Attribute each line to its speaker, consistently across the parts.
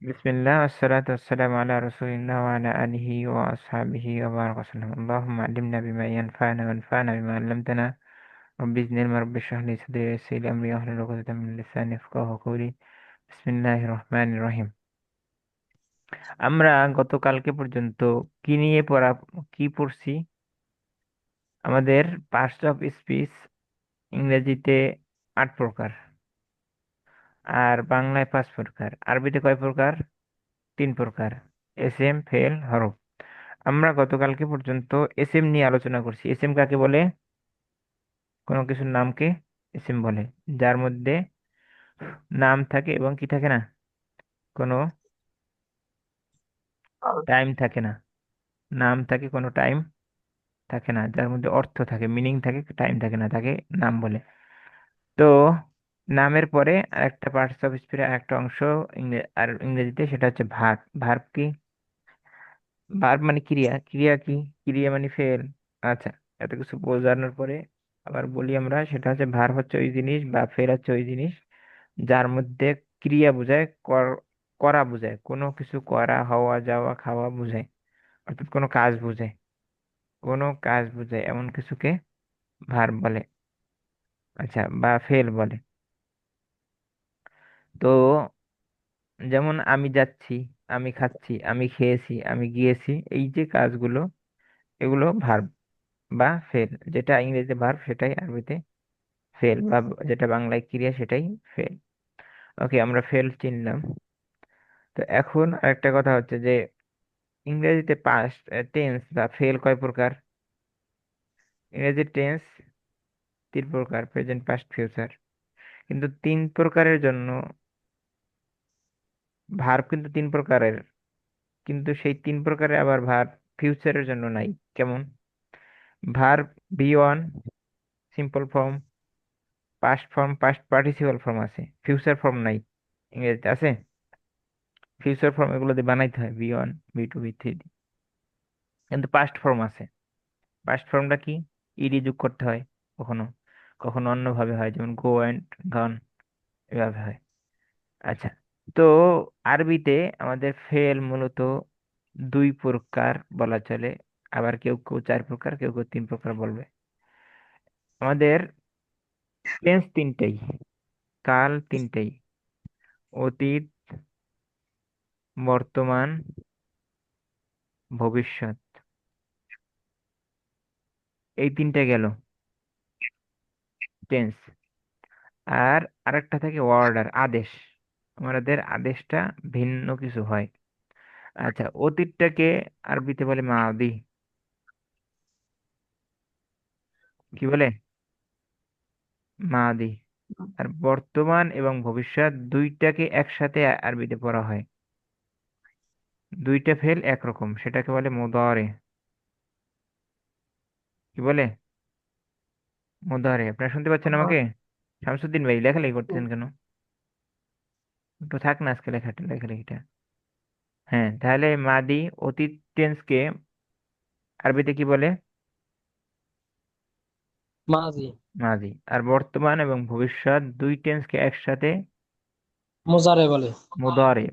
Speaker 1: বিসমিল্লাহ আসসালাতু ওয়াসসালামু আলা রাসূলিল্লাহ ওয়া আলা আলিহি ওয়া আসহাবিহি ওয়া বারাকা ওয়াসাল্লাম। আল্লাহুম্মা আল্লিমনা বিমা ইয়ানফা'না ওয়ানফা'না বিমা 'allamtana রাব্বি জিদনি ইলমা রাব্বি ইশরাহ লি সাদরি ওয়া ইয়াসসির লি আমরি ওয়াহলুল 'উকদাতাম মিন লিসানি ইয়াফকাহু কওলি। বিসমিল্লাহির রহমানির রহিম। আমরা গতকালকে পর্যন্ত কি নিয়ে কি পড়ছি? আমাদের পার্টস অফ স্পিচ ইংরেজিতে ৮ প্রকার আর বাংলায় ৫ প্রকার। আরবিতে কয় প্রকার? ৩ প্রকার। এসএম, ফেল, হরফ। আমরা গতকালকে পর্যন্ত এসএম নিয়ে আলোচনা করছি। এসএম কাকে বলে? কোনো কিছুর নামকে এসএম বলে, যার মধ্যে নাম থাকে এবং কি থাকে না, কোনো টাইম থাকে না। নাম থাকে, কোনো টাইম থাকে না, যার মধ্যে অর্থ থাকে, মিনিং থাকে, টাইম থাকে না, তাকে নাম বলে। তো নামের পরে আরেকটা পার্টস অফ স্পিচ, একটা অংশ আর ইংরেজিতে, সেটা হচ্ছে ভার্ব। ভার্ব কি? ভার্ব মানে ক্রিয়া। ক্রিয়া কি? ক্রিয়া মানে ফেল। আচ্ছা, এত কিছু বোঝানোর পরে আবার বলি আমরা, সেটা হচ্ছে ভার্ব হচ্ছে ওই জিনিস বা ফেল হচ্ছে ওই জিনিস যার মধ্যে ক্রিয়া বোঝায়, করা বোঝায়, কোনো কিছু করা, হওয়া, যাওয়া, খাওয়া বোঝায়, অর্থাৎ কোনো কাজ বোঝায়। কোনো কাজ বোঝায় এমন কিছুকে ভার্ব বলে, আচ্ছা, বা ফেল বলে। তো যেমন আমি যাচ্ছি, আমি খাচ্ছি, আমি খেয়েছি, আমি গিয়েছি, এই যে কাজগুলো, এগুলো ভার্ব বা ফেল। যেটা ইংরেজিতে ভার্ব সেটাই আরবিতে ফেল, বা যেটা বাংলায় ক্রিয়া সেটাই ফেল। ওকে, আমরা ফেল চিনলাম। তো এখন আরেকটা কথা হচ্ছে যে ইংরেজিতে পাস্ট টেন্স বা ফেল কয় প্রকার? ইংরেজি টেন্স 3 প্রকার: প্রেজেন্ট, পাস্ট, ফিউচার। কিন্তু 3 প্রকারের জন্য ভার্ব কিন্তু 3 প্রকারের, কিন্তু সেই 3 প্রকারে আবার ভার্ব ফিউচারের জন্য নাই। কেমন? Verb B one simple form, past form, past participle form আছে, ফিউচার ফর্ম নাই। ইংরেজিতে আছে ফিউচার ফর্ম, এগুলো দিয়ে বানাইতে হয় বি1, বি2, বি3, কিন্তু পাস্ট ফর্ম আছে। পাস্ট ফর্মটা কি? ইডি যোগ করতে হয়, কখনো কখনো অন্যভাবে হয়, যেমন গো অ্যান্ড গন, এভাবে হয়। আচ্ছা, তো আরবিতে আমাদের ফেল মূলত 2 প্রকার বলা চলে, আবার কেউ কেউ 4 প্রকার, কেউ কেউ 3 প্রকার বলবে। আমাদের টেন্স তিনটেই, কাল তিনটেই: অতীত, বর্তমান, ভবিষ্যৎ। এই তিনটে গেল টেন্স। আর আরেকটা থাকে অর্ডার, আদেশ। আমাদের আদেশটা ভিন্ন কিছু হয়। আচ্ছা, অতীতটাকে আরবিতে বলে মাদি। কি বলে? মাদি। আর বর্তমান এবং ভবিষ্যৎ দুইটাকে একসাথে আরবিতে পড়া হয়। দুইটা ফেল একরকম, সেটাকে বলে মুদারে। কি বলে? মুদারে। আপনারা শুনতে পাচ্ছেন আমাকে? শামসুদ্দিন ভাই, লেখালেখি করতেছেন কেন? একটু থাক না আজকে লেখালেখিটা। হ্যাঁ, তাহলে মাদি, অতীত টেন্সকে আরবিতে কি বলে?
Speaker 2: মাঝি।
Speaker 1: মাদি। আর বর্তমান এবং ভবিষ্যৎ দুই টেন্সকে একসাথে
Speaker 2: মুজারে বলে।
Speaker 1: মুদারে।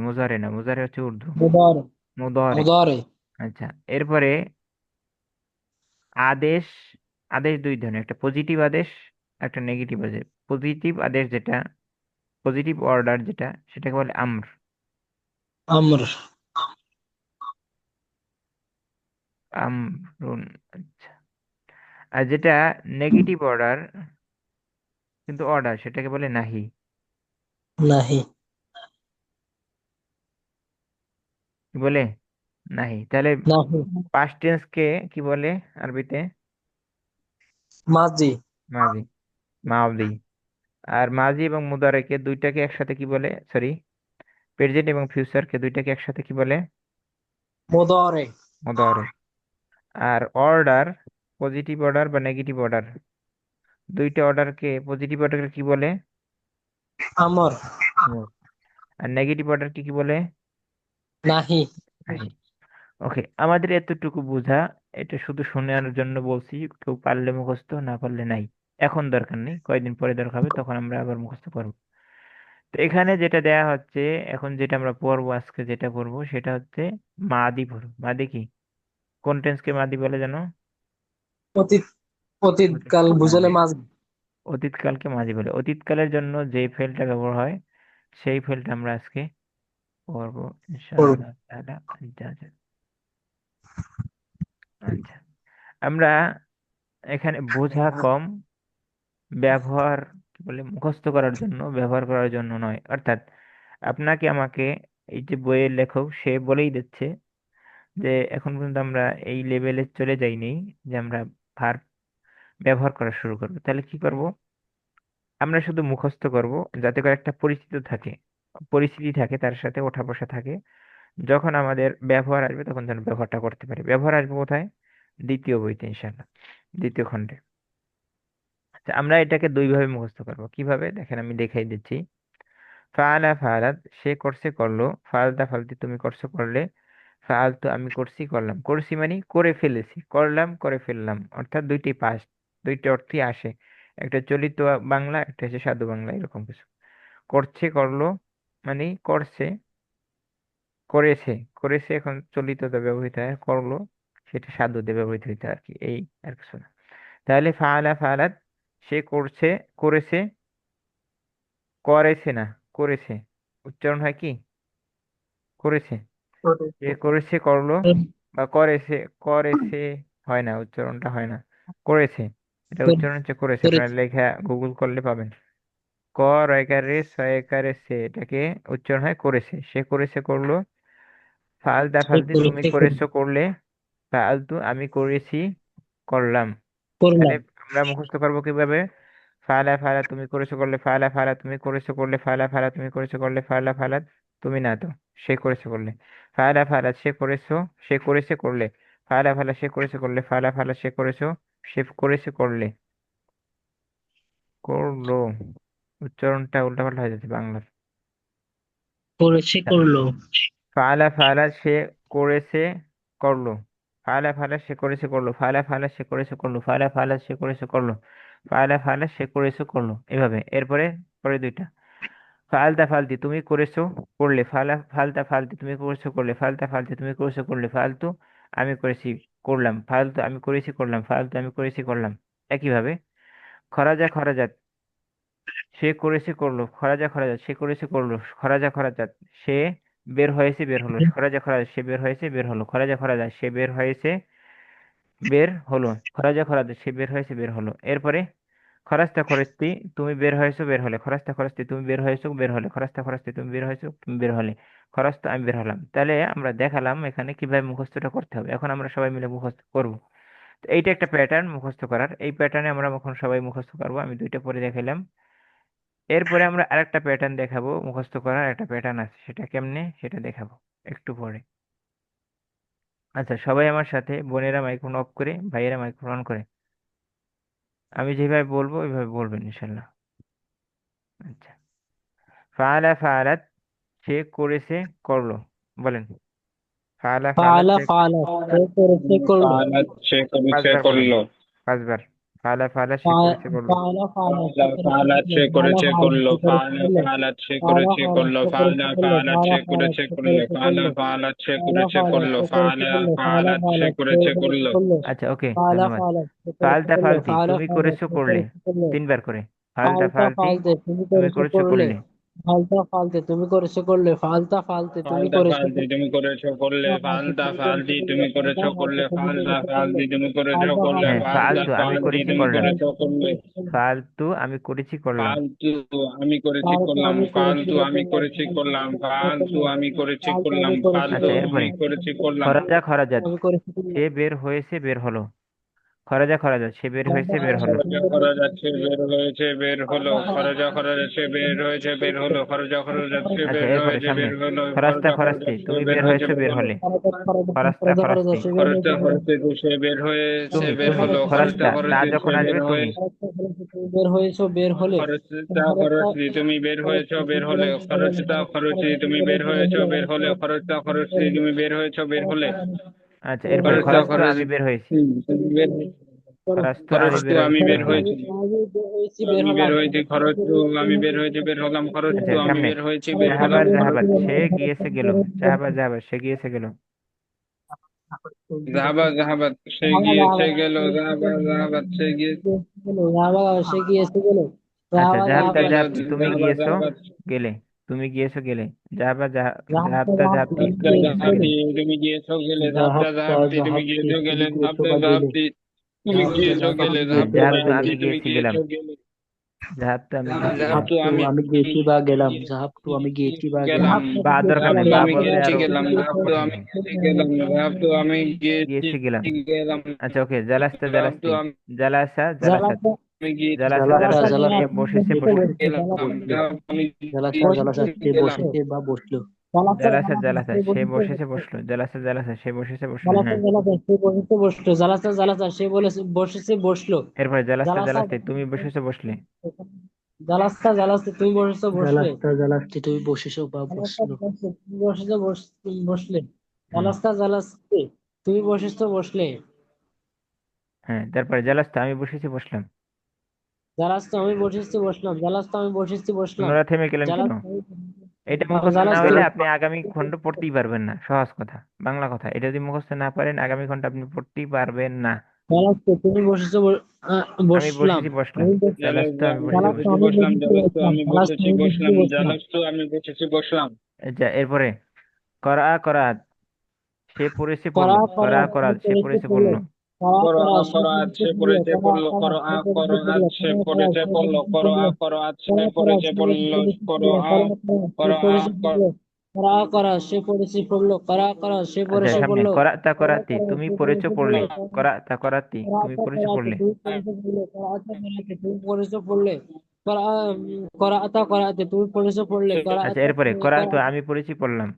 Speaker 1: মুজারে না, মুজারে হচ্ছে উর্দু।
Speaker 2: মুদারে।
Speaker 1: মুদারে।
Speaker 2: মুদারে।
Speaker 1: আচ্ছা, এরপরে আদেশ। আদেশ দুই ধরনের, একটা পজিটিভ আদেশ, একটা নেগেটিভ আদেশ। পজিটিভ আদেশ যেটা, পজিটিভ অর্ডার যেটা, সেটাকে বলে আমর।
Speaker 2: আমর।
Speaker 1: আমরুন। আচ্ছা, আর যেটা নেগেটিভ অর্ডার কিন্তু অর্ডার, সেটাকে বলে নাহি।
Speaker 2: নাহি।
Speaker 1: কি বলে? নাহি। তাহলে
Speaker 2: নাহি।
Speaker 1: পাস্ট টেন্স কে কি বলে আরবিতে?
Speaker 2: মাঝি।
Speaker 1: মাজি, মাদি। আর মাজি এবং মুদারেকে দুইটাকে একসাথে কি বলে? সরি, প্রেজেন্ট এবং ফিউচারকে দুইটাকে একসাথে কি বলে?
Speaker 2: মুদারে।
Speaker 1: মুদারে। আর অর্ডার, পজিটিভ অর্ডার বা নেগেটিভ অর্ডার, দুইটা অর্ডারকে, পজিটিভ অর্ডারকে কি বলে?
Speaker 2: আমর।
Speaker 1: আমর। আর নেগেটিভ অর্ডারকে কি বলে?
Speaker 2: নাহি।
Speaker 1: নাহি। ওকে, আমাদের এতটুকু বোঝা, এটা শুধু শোনার জন্য বলছি। কেউ পারলে মুখস্থ, না পারলে নাই। এখন দরকার নেই, কয়েকদিন পরে দরকার হবে, তখন আমরা আবার মুখস্থ করবো। তো এখানে যেটা দেয়া হচ্ছে, এখন যেটা আমরা পড়বো আজকে, যেটা পড়বো সেটা হচ্ছে মাদি পড়বো। মাদি কি, কোন টেন্সকে মাদি বলে জানো?
Speaker 2: অতীত, অতীতকাল
Speaker 1: অতীতকাল।
Speaker 2: বুঝালে মাঝ।
Speaker 1: অতীতকালকে মাদি বলে। অতীতকালের জন্য যে ফেলটা ব্যবহার হয় সেই ফেলটা আমরা আজকে পড়বো
Speaker 2: করব।
Speaker 1: ইনশাআল্লাহ তাআলা। আচ্ছা আচ্ছা। আচ্ছা, আমরা এখানে বোঝা কম, ব্যবহার কি বলে, মুখস্থ করার জন্য, ব্যবহার করার জন্য নয়। অর্থাৎ আপনাকে আমাকে, এই যে বইয়ের লেখক সে বলেই দিচ্ছে যে এখন পর্যন্ত আমরা এই লেভেলে চলে যাইনি যে আমরা ভার্ব ব্যবহার করা শুরু করবো। তাহলে কি করব, আমরা শুধু মুখস্থ করব, যাতে করে একটা পরিচিত থাকে, পরিস্থিতি থাকে, তার সাথে ওঠা বসা থাকে। যখন আমাদের ব্যবহার আসবে তখন যেন ব্যবহারটা করতে পারি। ব্যবহার আসবে কোথায়? দ্বিতীয় বইতে ইনশাআল্লাহ, দ্বিতীয় খণ্ডে। আচ্ছা, আমরা এটাকে দুই ভাবে মুখস্থ করবো। কিভাবে দেখেন, আমি দেখাই দিচ্ছি। ফাআলা ফাআলাত, সে করছে করলো। ফালতা ফালতি, তুমি করছো করলে। ফাআলতু, আমি করছি করলাম। করছি মানে করে ফেলেছি, করলাম করে ফেললাম, অর্থাৎ দুইটি পাস্ট, দুইটি অর্থই আসে। একটা চলিত বাংলা, একটা হচ্ছে সাধু বাংলা, এরকম কিছু। করছে করলো মানে করছে, করেছে করেছে এখন চলিততে ব্যবহৃত হয়, করলো সেটা সাধুতে ব্যবহৃত হইতে হয় আর কি, এই আর কিছু না। তাহলে ফাআলা ফাআলাত, সে করছে করেছে, করেছে না করেছে, উচ্চারণ হয় কি করেছে। সে করেছে করলো, বা করেছে, করেছে হয় না, উচ্চারণটা হয় না, করেছে। এটা উচ্চারণ হচ্ছে করেছে, আপনারা লেখা গুগল করলে পাবেন। ক রয়কারে ছয়কারে সে, এটাকে উচ্চারণ হয় করেছে। সে করেছে করলো। ফালদা ফালতি, তুমি করেছো করলে। ফালতু, আমি করেছি করলাম। তাহলে
Speaker 2: করলাম।
Speaker 1: আমরা মুখস্থ করবো কিভাবে? ফালা ফালা, তুমি করেছো করলে। ফালা ফালা, তুমি করেছো করলে। ফালা ফালা, তুমি করেছো করলে। ফালা ফালা, তুমি না তো, সে করেছে করলে। ফালা ফালা, সে করেছো, সে করেছে করলে। ফালা ফালা, সে করেছে করলে। ফালা ফালা, সে করেছো, সে করেছে করলে। করলো, উচ্চারণটা উল্টাপাল্টা হয়ে যাচ্ছে বাংলার।
Speaker 2: করেছে করলো।
Speaker 1: ফালা ফালা, সে করেছে করলো। ফালা ফালা, সে করেছে করলো। ফালা ফালা, সে করেছে করলো। ফালা ফালা, সে করেছে করলো। ফালা ফালা, সে করেছে করলো, এভাবে। এরপরে পরে দুইটা, ফালতা ফালতি, তুমি করেছো করলে। ফালতা ফালতি, তুমি করেছো করলে। ফালতা ফালতি, তুমি করেছো করলে। ফালতু, আমি করেছি করলাম। ফালতু, আমি করেছি করলাম। ফালতু, আমি করেছি করলাম। একইভাবে খরাজা খরাজাত, সে করেছে করলো। খরাজা খরাজাত, সে করেছে করলো। খরাজা খরাজাত, সে বের হয়েছে বের হলো। খরাজা খরাজাত, সে বের হয়েছে বের হলো। খরাজা খরাজাত, সে বের হয়েছে বের হলো। খরাজা খরাজাত, সে বের হয়েছে বের হলো। এরপরে খরাস্তা খরস্তি, তুমি বের হয়েছো বের হলে। খরাস্তা খরস্তি, তুমি বের হয়েছো বের হলে। খরাস্তা খরস্তি, তুমি বের হয়েছো তুমি বের হলে। খরস্তা, আমি বের হলাম। তাহলে আমরা দেখালাম এখানে কিভাবে মুখস্থটা করতে হবে। এখন আমরা সবাই মিলে মুখস্থ করব। তো এইটা একটা প্যাটার্ন মুখস্থ করার, এই প্যাটার্নে আমরা এখন সবাই মুখস্থ করবো। আমি দুইটা পরে দেখাইলাম। এরপরে আমরা আরেকটা প্যাটার্ন দেখাবো, মুখস্থ করার একটা প্যাটার্ন আছে, সেটা কেমনে সেটা দেখাবো একটু পরে। আচ্ছা, সবাই আমার সাথে, বোনেরা মাইক্রোফোন অফ করে, ভাইয়েরা মাইক্রোফোন অন করে, আমি যেভাবে বলবো ওইভাবে বলবেন ইনশাল্লাহ। আচ্ছা, ফাআলা ফাআলাত, সে করেছে করলো, বলেন। ফাআলা ফাআলাত,
Speaker 2: ফাআলা
Speaker 1: সে
Speaker 2: ফাআলাত, সে করেছে করলো।
Speaker 3: ফাআলাত সে করেছে
Speaker 1: পাঁচবার বলেন,
Speaker 3: করলো।
Speaker 1: পাঁচবার। ফাআলা ফাআলাত, সে করেছে করলো।
Speaker 2: ফাআলা ফাআলাত, সে
Speaker 3: ফাআলা
Speaker 2: করেছে
Speaker 3: ফাআলাত
Speaker 2: করলো।
Speaker 3: সে
Speaker 2: ফাআলা
Speaker 3: করেছে
Speaker 2: ফাআলাত,
Speaker 3: করলো।
Speaker 2: সে করেছে
Speaker 3: ফাআলা
Speaker 2: করলো।
Speaker 3: ফাআলাত সে
Speaker 2: ফাআলা
Speaker 3: করেছে
Speaker 2: ফাআলাত,
Speaker 3: করলো।
Speaker 2: সে করেছে
Speaker 3: ফাআলা
Speaker 2: করলো।
Speaker 3: ফাআলাত
Speaker 2: ফাআলা
Speaker 3: সে
Speaker 2: ফাআলাত,
Speaker 3: করেছে
Speaker 2: সে
Speaker 3: করলো।
Speaker 2: করেছে
Speaker 3: ফাআলা
Speaker 2: করলো।
Speaker 3: ফাআলাত সে
Speaker 2: ফাআলা
Speaker 3: করেছে
Speaker 2: ফাআলাত,
Speaker 3: করলো।
Speaker 2: সে করেছে
Speaker 3: ফাআলা
Speaker 2: করলো। ফাআলা
Speaker 3: ফাআলাত সে
Speaker 2: ফাআলাত, সে
Speaker 3: করেছে
Speaker 2: করেছে
Speaker 3: করলো।
Speaker 2: করলো।
Speaker 1: আচ্ছা, ওকে,
Speaker 2: ফাআলা
Speaker 1: ধন্যবাদ।
Speaker 2: ফাআলাত, সে করেছে
Speaker 1: ফালতা
Speaker 2: করলো।
Speaker 1: ফালতি,
Speaker 2: ফাআলা
Speaker 1: তুমি
Speaker 2: ফাআলাত,
Speaker 1: করেছো
Speaker 2: সে
Speaker 1: করলে।
Speaker 2: করেছে করলো।
Speaker 1: তিনবার করে, ফালতা
Speaker 2: ফালতা
Speaker 1: ফালতি,
Speaker 2: ফালতে, তুমি
Speaker 1: তুমি
Speaker 2: করেছো
Speaker 1: করেছো
Speaker 2: করলে।
Speaker 1: করলে।
Speaker 2: ফালতা ফালতে, তুমি করেছো করলে। ফালতা ফালতে, তুমি
Speaker 3: ফালতা
Speaker 2: করেছো
Speaker 3: ফালতি,
Speaker 2: করলে।
Speaker 3: তুমি করেছো করলে। ফালতা ফালতি, তুমি করেছো করলে। ফালতা ফালতি, তুমি করেছো
Speaker 2: ফালতা
Speaker 3: করলে।
Speaker 2: ফালতে,
Speaker 1: হ্যাঁ,
Speaker 2: তুমি
Speaker 3: ফালতা
Speaker 1: ফালতু,
Speaker 2: করেছো
Speaker 1: আমি
Speaker 3: ফালতি,
Speaker 1: করেছি
Speaker 3: তুমি
Speaker 1: করলাম।
Speaker 3: করেছো করলে।
Speaker 2: করলে।
Speaker 1: ফালতু, আমি করেছি করলাম।
Speaker 3: ফালতু, আমি করেছি
Speaker 2: ফালতু,
Speaker 3: করলাম।
Speaker 2: আমি করেছি
Speaker 3: ফালতু, আমি
Speaker 2: করলাম।
Speaker 3: করেছি করলাম। ফালতু, আমি করেছি
Speaker 2: ফালতু,
Speaker 3: করলাম।
Speaker 2: আমি করেছি
Speaker 3: ফালতু,
Speaker 1: আচ্ছা,
Speaker 2: করলাম।
Speaker 3: আমি
Speaker 1: এরপরে
Speaker 3: করেছি করলাম।
Speaker 1: খরাজা খরাজাত,
Speaker 2: আমি করেছি
Speaker 1: সে
Speaker 2: করলাম।
Speaker 1: বের হয়েছে বের হলো। খরাজা খরাজাত, সে বের হয়েছে
Speaker 2: ফালতু
Speaker 1: বের
Speaker 2: ফালতু,
Speaker 1: হলো।
Speaker 2: তুমি
Speaker 3: খরচা
Speaker 2: করেছো
Speaker 3: করা
Speaker 2: করলে।
Speaker 3: যাচ্ছে বের হয়েছে বের হলো।
Speaker 2: ফালতু
Speaker 3: খরচা
Speaker 2: ফালতু,
Speaker 3: করা যাচ্ছে বের হয়েছে বের হলো। খরচা করা যাচ্ছে
Speaker 1: আচ্ছা,
Speaker 3: বের
Speaker 1: এরপরে
Speaker 3: হয়েছে
Speaker 1: সামনে
Speaker 3: বের হলো।
Speaker 1: খরাস্তা
Speaker 3: খরচা করা
Speaker 1: খরাস্তি,
Speaker 3: যাচ্ছে
Speaker 1: তুমি
Speaker 3: বের
Speaker 1: বের
Speaker 3: হয়েছে
Speaker 1: হয়েছো
Speaker 3: বের
Speaker 1: বের
Speaker 3: হলো।
Speaker 1: হলে।
Speaker 2: খরচ খরচ
Speaker 1: খরাস্তা
Speaker 2: খরচ খরচ
Speaker 1: খরাস্তি,
Speaker 2: আছে বের
Speaker 3: খরচা
Speaker 2: হয়েছে।
Speaker 3: খরচে সে বের হয়েছে
Speaker 1: তুমি
Speaker 3: বের
Speaker 1: তুমি
Speaker 3: হলো। খরচা
Speaker 1: খরাস্তা, তা
Speaker 3: খরচে সে
Speaker 1: যখন
Speaker 3: বের
Speaker 1: আসবে তুমি।
Speaker 3: হয়েছে।
Speaker 2: খরচটা খরচে, তুমি বের হয়েছো বের হলে।
Speaker 3: খরচা
Speaker 2: খরচটা
Speaker 3: খরচি, তুমি বের হয়েছো
Speaker 2: খরচটা,
Speaker 3: বের
Speaker 2: তুমি বের
Speaker 3: হলে।
Speaker 2: হয়েছো বের হলে।
Speaker 3: খরচা খরচি,
Speaker 2: খরচটা
Speaker 3: তুমি
Speaker 2: বের
Speaker 3: বের
Speaker 2: হয়েছো বের
Speaker 3: হয়েছো
Speaker 2: হলে।
Speaker 3: বের হলে। খরচা খরচি, তুমি বের হয়েছো বের হলে।
Speaker 1: আচ্ছা, এরপরে
Speaker 2: খরচটা
Speaker 3: খরচা
Speaker 1: খরচ তো
Speaker 3: খরচ,
Speaker 1: আমি বের হয়েছি।
Speaker 3: তুমি বের হয়েছো।
Speaker 1: খরাজতু আমি
Speaker 3: খরচটু
Speaker 1: বের
Speaker 3: আমি
Speaker 1: বের
Speaker 3: বের
Speaker 1: হলাম।
Speaker 3: হয়েছি,
Speaker 2: আমি বের হয়েছি, বের
Speaker 3: আমি বের
Speaker 2: হলাম।
Speaker 3: হয়েছি, খরচটু আমি বের হয়েছি, বের হলাম, খরচটু
Speaker 1: আচ্ছা,
Speaker 3: আমি
Speaker 1: সামনে
Speaker 3: বের হয়েছি, বের
Speaker 1: জাহাবা
Speaker 3: হলাম,
Speaker 1: জাহাবাত,
Speaker 3: খরচটু
Speaker 1: সে গিয়েছে গেল। জাহাবা জাহাবাত, সে গিয়েছে গেল।
Speaker 3: যাহাবা যাহাবাত, সে গিয়েছে গেল, যাহাবা যাহাবাত, সে গিয়েছে
Speaker 2: রাহাবা সে গিয়েছে গেল।
Speaker 1: আচ্ছা,
Speaker 2: রাহাবা
Speaker 1: জাহাবতা
Speaker 2: রাহাবা
Speaker 3: গেল,
Speaker 1: জাহাবতি, তুমি
Speaker 3: যাহাবা
Speaker 1: গিয়েছো
Speaker 3: যাহাবাত,
Speaker 1: গেলে। তুমি গিয়েছো গেলে। জাহাবা
Speaker 2: রাহাবা
Speaker 1: জাহাবতা
Speaker 2: রাহাবা
Speaker 1: জাহাবতি,
Speaker 2: তুমি
Speaker 3: যাত্রা
Speaker 1: তুমি
Speaker 2: গিয়েছে
Speaker 1: গিয়েছো
Speaker 2: গেল।
Speaker 1: গেলে।
Speaker 3: যাহাবতি, তুমি গিয়েছো গেলে, যাত্রা
Speaker 2: জাহাবতা
Speaker 3: যাহাবতি, তুমি
Speaker 2: জাহাবতি
Speaker 3: গিয়েছো গেলে,
Speaker 2: তুমি গিয়েছো
Speaker 3: যাত্রা
Speaker 2: বা গেলে।
Speaker 3: যাহাবতি, তুমি
Speaker 2: জাহাবতা
Speaker 3: গিয়েছো
Speaker 2: জাহাবতি
Speaker 3: গেলে,
Speaker 2: তুমি
Speaker 1: হ্যাঁ,
Speaker 2: গিয়েছো
Speaker 3: যাত্রা
Speaker 2: বা
Speaker 1: জাহাবতু
Speaker 2: গেলে।
Speaker 3: যাহাবতি,
Speaker 1: আমি
Speaker 3: তুমি
Speaker 1: গিয়েছি গেলাম।
Speaker 3: গিয়েছো গেলে,
Speaker 1: জাহাবতু আমি গিয়েছি গেলাম।
Speaker 3: যাহাবতু
Speaker 2: জাহাবতু
Speaker 3: আমি
Speaker 2: আমি গেছি বা গেলাম। জাহাবতু আমি গেছি বা গেলাম।
Speaker 3: গেলাম,
Speaker 1: বা দরকার নেই,
Speaker 3: যাহাবতু
Speaker 1: বা
Speaker 3: আমি
Speaker 1: বললে
Speaker 3: গেছি
Speaker 1: আরো
Speaker 3: গেলাম, যাহাবতু
Speaker 1: কঠিন
Speaker 3: আমি
Speaker 1: হয়।
Speaker 3: গেছি গেলাম, যাহাবতু আমি গেছি
Speaker 1: গিয়েছি গেলাম।
Speaker 3: গেলাম,
Speaker 1: আচ্ছা, ওকে, জালাস্তা
Speaker 3: যাহাবতু
Speaker 1: জালাস্তি,
Speaker 3: আমি
Speaker 1: জালাসা জালাসাত,
Speaker 2: জালাতা
Speaker 3: গিয়েছি
Speaker 1: জালাসা
Speaker 2: জালাতা
Speaker 1: জালাসাত, সে
Speaker 2: জালাতা
Speaker 1: বসেছে
Speaker 2: বসেছে
Speaker 1: বসলো।
Speaker 2: বসলো।
Speaker 3: গেলাম,
Speaker 2: জালাতা
Speaker 3: যাহাবতু আমি
Speaker 2: জালাতা
Speaker 3: গিয়েছি
Speaker 2: জালাতা সে
Speaker 3: গেলাম,
Speaker 2: বসেছে বা বসলো।
Speaker 1: জালাসা
Speaker 2: জালাতা
Speaker 1: জালাসা,
Speaker 2: সে
Speaker 1: সে
Speaker 2: বসেছে
Speaker 1: বসেছে
Speaker 2: বসলো।
Speaker 1: বসলো। জালাসা জালাসা, সে বসেছে বসলো।
Speaker 2: জালাতা
Speaker 1: হ্যাঁ,
Speaker 2: জালাতা সে বসেছে বসলো। জালাতা জালাতা সে বসেছে বসলো।
Speaker 1: এরপরে জালাস্তা
Speaker 2: জালাসা
Speaker 1: জালাস্তি, তুমি বসেছো বসলে।
Speaker 2: জালাস্তা জালাস্তা তুমি বসেছো বসলে। জালাস্তা জালাস্তি তুমি বসেছো বা জালাস্তা বসলো। জালাস্তা তুমি বসেছো বসলে।
Speaker 1: হুম,
Speaker 2: জালাস্তা জালাস্তি তুমি বসেছো বসলে।
Speaker 1: হ্যাঁ, তারপরে জালাস্তা আমি বসেছি বসলাম।
Speaker 2: জালাস্তা আমি বসেছি বসলাম। জালাস্তা আমি বসেছি বসলাম।
Speaker 1: তোমরা থেমে গেলেন কেন?
Speaker 2: জালাস্তা
Speaker 1: এটা মুখস্থ না
Speaker 2: জালাস্তা
Speaker 1: হইলে আপনি আগামী খণ্ড পড়তেই পারবেন না। সহজ কথা, বাংলা কথা। এটা যদি মুখস্থ না পারেন, আগামী খণ্ড আপনি পড়তেই পারবেন না।
Speaker 2: জালাস্তা তুমি বসেছো
Speaker 1: আমি
Speaker 2: বসলাম।
Speaker 1: বসেছি বসলাম।
Speaker 2: আমি
Speaker 1: জালাস্তা আমি
Speaker 3: আমি
Speaker 1: বসেছি
Speaker 2: জালাস্তা
Speaker 3: বসেছি
Speaker 1: বসলাম।
Speaker 2: আমি
Speaker 3: বসলাম,
Speaker 2: বসেছি
Speaker 3: জালাস্তু
Speaker 2: বসলাম।
Speaker 3: আমি
Speaker 2: জালাস্তা
Speaker 3: বসেছি
Speaker 2: আমি বসেছি
Speaker 3: বসলাম,
Speaker 2: বসলাম।
Speaker 3: জালাস্তু আমি বসেছি বসলাম,
Speaker 1: আচ্ছা, এরপরে করা করা, সে পড়েছে
Speaker 2: করা
Speaker 1: পড়লো।
Speaker 2: করা
Speaker 1: করা করা,
Speaker 2: তুমি
Speaker 1: সে
Speaker 2: পড়েছো
Speaker 1: পড়েছে
Speaker 2: পড়লে।
Speaker 1: পড়লো।
Speaker 2: করা
Speaker 3: করো
Speaker 2: করা
Speaker 3: আ
Speaker 2: সে
Speaker 3: করো আজ
Speaker 2: পড়েছে
Speaker 3: সে
Speaker 2: পড়লে।
Speaker 3: পড়েছে
Speaker 2: করা
Speaker 3: পড়লো,
Speaker 2: করা
Speaker 3: করো আ
Speaker 2: সে
Speaker 3: করো
Speaker 2: পড়েছে
Speaker 3: আজ
Speaker 2: পড়লে।
Speaker 3: সে
Speaker 2: করা করা
Speaker 3: পড়েছে
Speaker 2: সে
Speaker 3: পড়লো,
Speaker 2: পড়েছে
Speaker 3: করো আ
Speaker 2: পড়লে।
Speaker 3: করো আজ সে
Speaker 2: করা করা
Speaker 3: পড়েছে
Speaker 2: সে
Speaker 3: পড়লো,
Speaker 2: পড়েছে
Speaker 3: করো
Speaker 2: পড়লে।
Speaker 3: আ
Speaker 2: করা করা সে
Speaker 3: করো আ
Speaker 2: পড়েছে
Speaker 3: করো।
Speaker 2: পড়লে। করা করা সে পড়েছে পড়লো। করা করা সে
Speaker 1: আচ্ছা,
Speaker 2: পড়েছে
Speaker 1: সামনে
Speaker 2: পড়লো।
Speaker 1: করা তা
Speaker 2: করা
Speaker 1: করাতি,
Speaker 2: করা
Speaker 1: তুমি
Speaker 2: সে
Speaker 1: পড়েছো
Speaker 2: পড়েছে
Speaker 1: পড়লে।
Speaker 2: পড়লে।
Speaker 1: করা তা করাতি, তুমি
Speaker 2: করাতে
Speaker 1: পড়েছো
Speaker 2: করাতে
Speaker 1: পড়লে।
Speaker 2: তুমি পড়েছো পড়লে। করাতে করাতে তুমি পড়েছো পড়লে। করা করাতে করাতে তুমি পড়েছো পড়লে।
Speaker 1: আচ্ছা,
Speaker 2: করাতে
Speaker 1: এরপরে করা তো
Speaker 2: করাতে
Speaker 1: আমি পড়েছি পড়লাম।